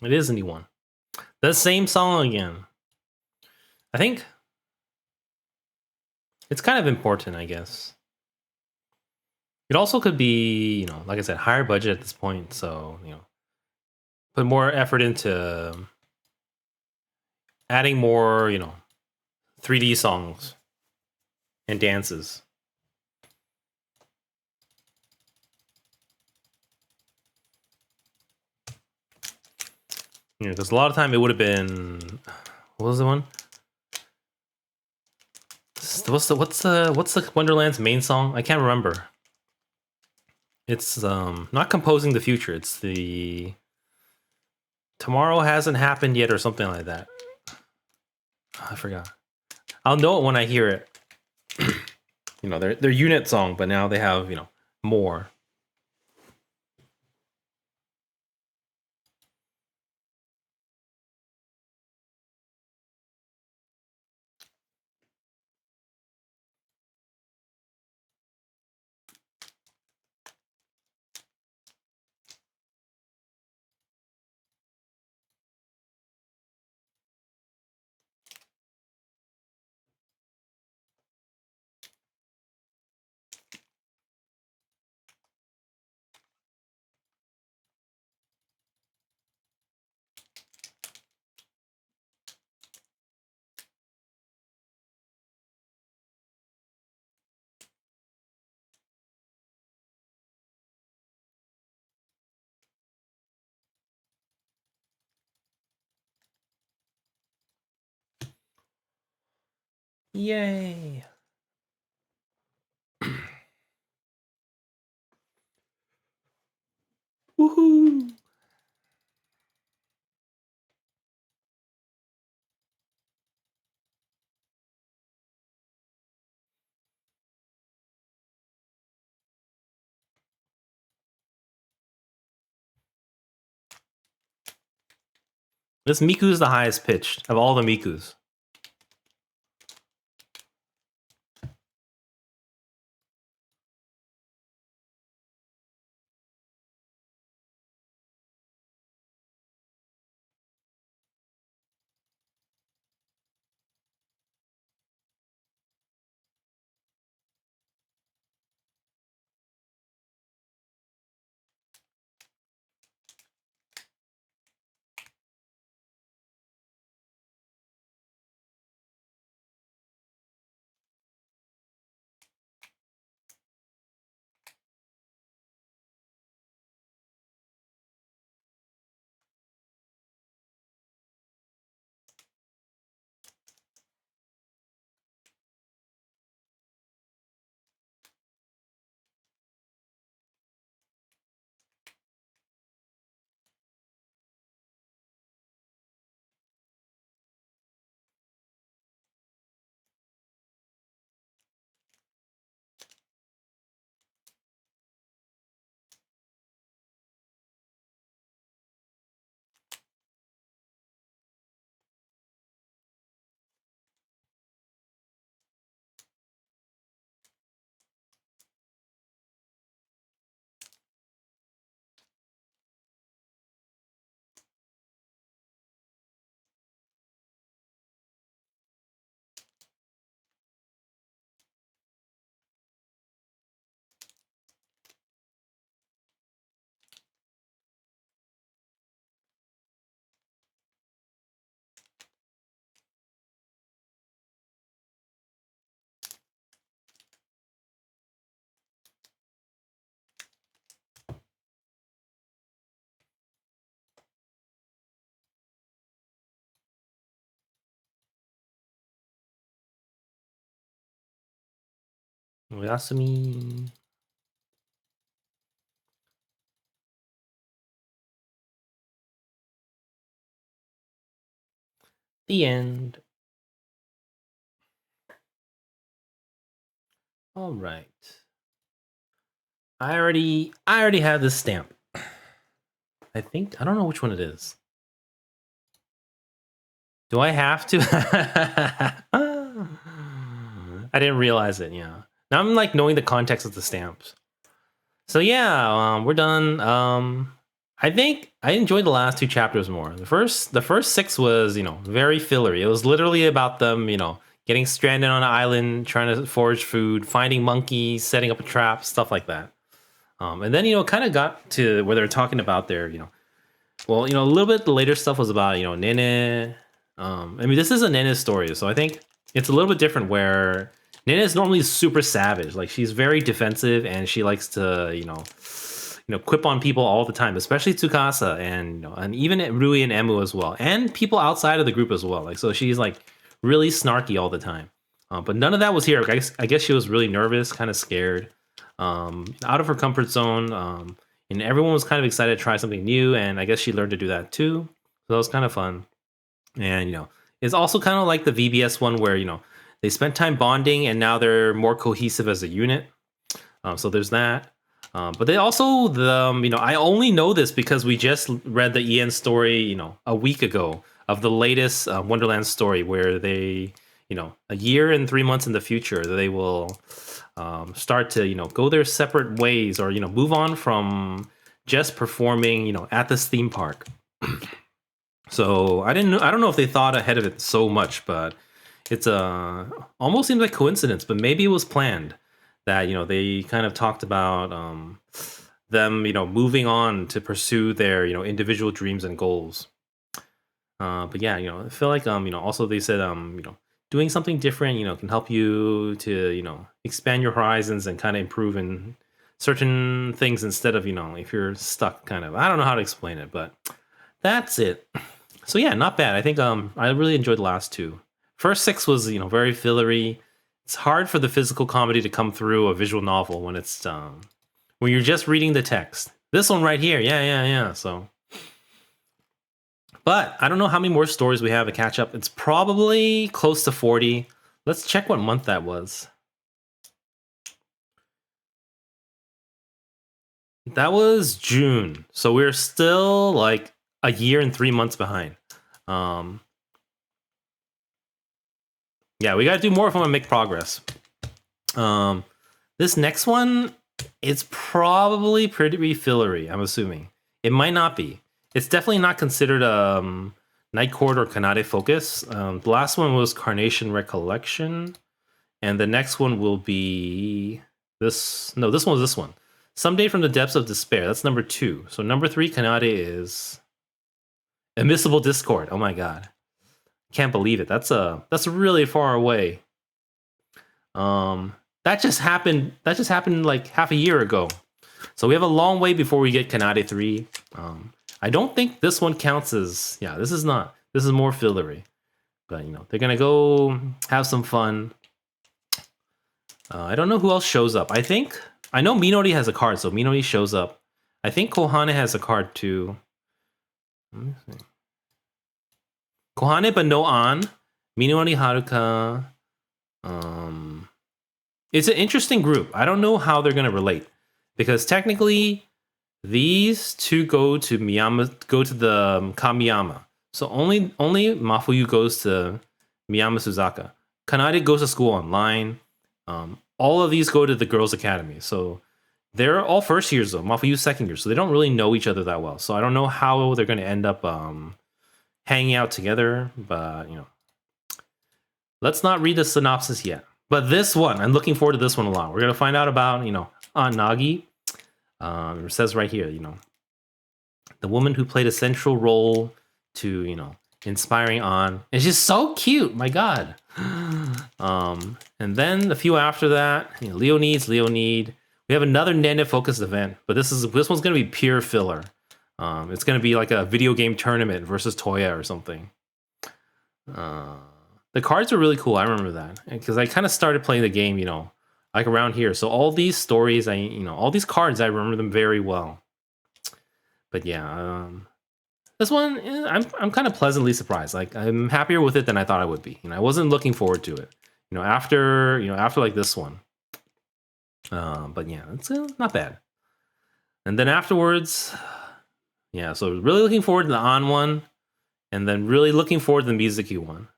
It is a new one. The same song again. I think it's kind of important, I guess. It also could be, like I said, higher budget at this point, so, put more effort into adding more, 3D songs and dances. Because a lot of time it would have been, what was the one? What's the Wonderlands main song? I can't remember. It's not Composing the Future. It's the Tomorrow Hasn't Happened Yet or something like that. I forgot. I'll know it when I hear it. you know, their unit song, but now they have, you know, more. Yay. Woohoo. This Miku is the highest pitched of all the Mikus. Yasumi. The end. All right. I already have this stamp. I think I don't know which one it is. Do I have to? I didn't realize it. Yeah. Now I'm like knowing the context of the stamps. So yeah, we're done. I think I enjoyed the last two chapters more. The first six was, you know, very fillery. It was literally about them, you know, getting stranded on an island, trying to forage food, finding monkeys, setting up a trap, stuff like that. And then, you know, kind of got to where they're talking about their, you know, well, you know, a little bit the later stuff was about, you know, Nene. I mean, this is a Nene story, so I think it's a little bit different where Nene is normally super savage. Like she's very defensive and she likes to, you know, quip on people all the time, especially Tsukasa and, you know, and even Rui and Emu as well, and people outside of the group as well. Like, so she's like really snarky all the time. But none of that was here. I guess she was really nervous, kind of scared, out of her comfort zone. And everyone was kind of excited to try something new, and I guess she learned to do that too. So that was kind of fun. And you know, it's also kind of like the VBS one where, you know, they spent time bonding, and now they're more cohesive as a unit. So there's that. But they also, I only know this because we just read the EN story, a week ago of the latest Wonderlands story where they, a year and 3 months in the future, they will start to, go their separate ways or, move on from just performing, at this theme park. So I don't know if they thought ahead of it so much, but it's almost seems like coincidence, but maybe it was planned that they kind of talked about them moving on to pursue their individual dreams and goals. But yeah, I feel like also they said doing something different can help you to expand your horizons and kind of improve in certain things instead of if you're stuck kind of. I don't know how to explain it, but that's it. So yeah, not bad. I think I really enjoyed the last two. First 6 was very fillery. It's hard for the physical comedy to come through a visual novel when it's when you're just reading the text. This one right here, yeah. So, but I don't know how many more stories we have to catch up. It's probably close to 40. Let's check what month that was. That was June. So we're still like a year and 3 months behind. Yeah, we got to do more if I'm gonna make progress. This next one, it's probably pretty fillery, I'm assuming. It might not be. It's definitely not considered Night Court or Kanade focus. The last one was Carnation Recollection. And the next one will be this. No, this one was this one. Someday from the Depths of Despair. That's number 2. So number 3, Kanade, is Immiscible Discord. Oh my god. Can't believe it. That's really far away. That just happened like half a year ago. So we have a long way before we get Kanade 3. I don't think this one counts as this is not. This is more fillery. But they're gonna go have some fun. I don't know who else shows up. I know Minori has a card, so Minori shows up. I think Kohane has a card too. Let me see. Kohane but no An. Minori Haruka. It's an interesting group. I don't know how they're gonna relate. Because technically, these two go to the Kamiyama. So only Mafuyu goes to Miyama Suzaka. Kanade goes to school online. All of these go to the girls' academy. So they're all first years though. Mafuyu's second year. So they don't really know each other that well. So I don't know how they're going to end up hanging out together. But, let's not read the synopsis yet. But this one, I'm looking forward to this one a lot. We're going to find out about, Aunt Nagi. It says right here, the woman who played a central role to, inspiring An. And she's so cute. My God. And then a few after that, Leonid. We have another Nene focused event, but this one's gonna be pure filler. It's gonna be like a video game tournament versus Toya or something. The cards are really cool. I remember that because I kind of started playing the game, like around here. So all these stories, all these cards, I remember them very well. But yeah, this one, I'm kind of pleasantly surprised. Like I'm happier with it than I thought I would be. I wasn't looking forward to it. After like this one. But yeah, it's not bad. And then afterwards, so really looking forward to the An one, and then really looking forward to the Mizuki one.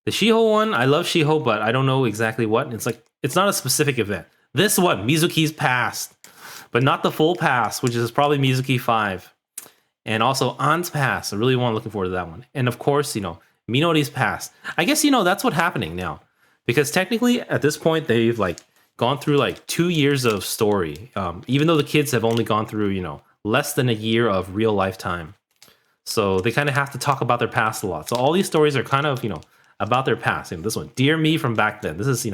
The Shiho one, I love Shiho, but I don't know exactly what. It's like it's not a specific event. This one, Mizuki's past, but not the full past, which is probably Mizuki 5. And also An's past. I really looking forward to that one. And of course, Minori's past. I guess that's what's happening now. Because technically, at this point, they've gone through 2 years of story. Even though the kids have only gone through, less than a year of real lifetime. So they kind of have to talk about their past a lot. So all these stories are kind of, about their past. This one, Dear Me from back then. This is,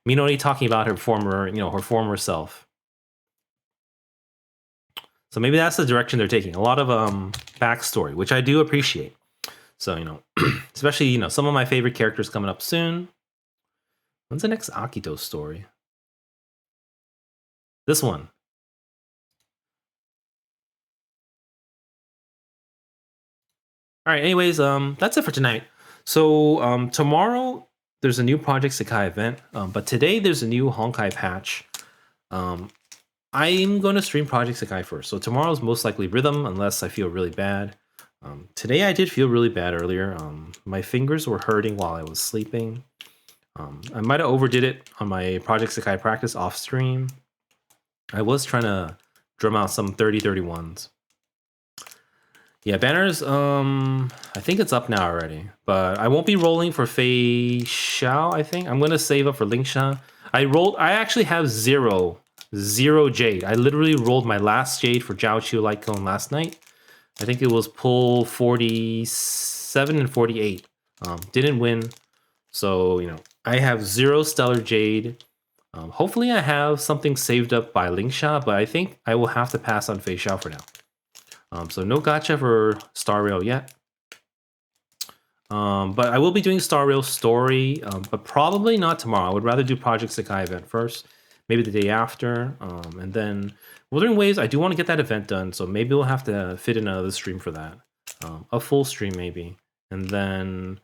Minori talking about her former self. So maybe that's the direction they're taking. A lot of backstory, which I do appreciate. So, especially, some of my favorite characters coming up soon. When's the next Akito story? This one. All right, anyways, that's it for tonight. So, tomorrow, there's a new Project Sekai event, but today there's a new Honkai patch. I'm going to stream Project Sekai first. So tomorrow's most likely Rhythm, unless I feel really bad. Today I did feel really bad earlier. My fingers were hurting while I was sleeping. I might have overdid it on my Project Sekai practice off stream. I was trying to drum out some 30-31s. Yeah, banners, I think it's up now already. But I won't be rolling for Fei Xiao, I think. I'm going to save up for Lingsha. I actually have zero Jade. I literally rolled my last Jade for Jiao Qiu Light Cone last night. I think it was pull 47 and 48. Didn't win. So, you know, I have 0 Stellar Jade. Hopefully I have something saved up by Lingsha, but I think I will have to pass on Fei Xiao for now. So no gacha for Star Rail yet. But I will be doing Star Rail story, but probably not tomorrow. I would rather do Project Sekai event first, maybe the day after. And then Wuthering Waves, I do want to get that event done, so maybe we'll have to fit in another stream for that. A full stream maybe. And then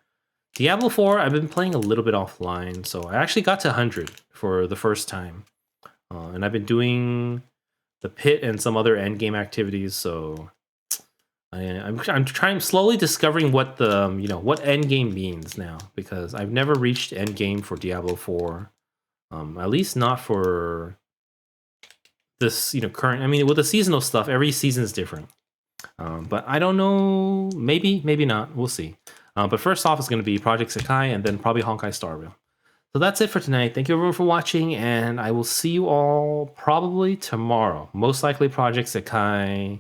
Diablo 4, I've been playing a little bit offline, so I actually got to 100 for the first time. And I've been doing the pit and some other endgame activities, so I'm slowly discovering what the what endgame means now, because I've never reached endgame for Diablo 4, at least not for this current. I mean, with the seasonal stuff, every season is different, but I don't know. Maybe not. We'll see. But first off, it's going to be Project Sekai, and then probably Honkai Star Rail. So that's it for tonight. Thank you everyone for watching, and I will see you all probably tomorrow. Most likely Project Sekai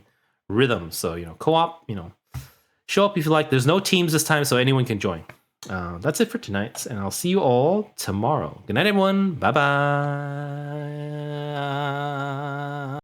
Rhythm. So, co-op, show up if you like. There's no teams this time, so anyone can join. That's it for tonight, and I'll see you all tomorrow. Good night, everyone. Bye-bye.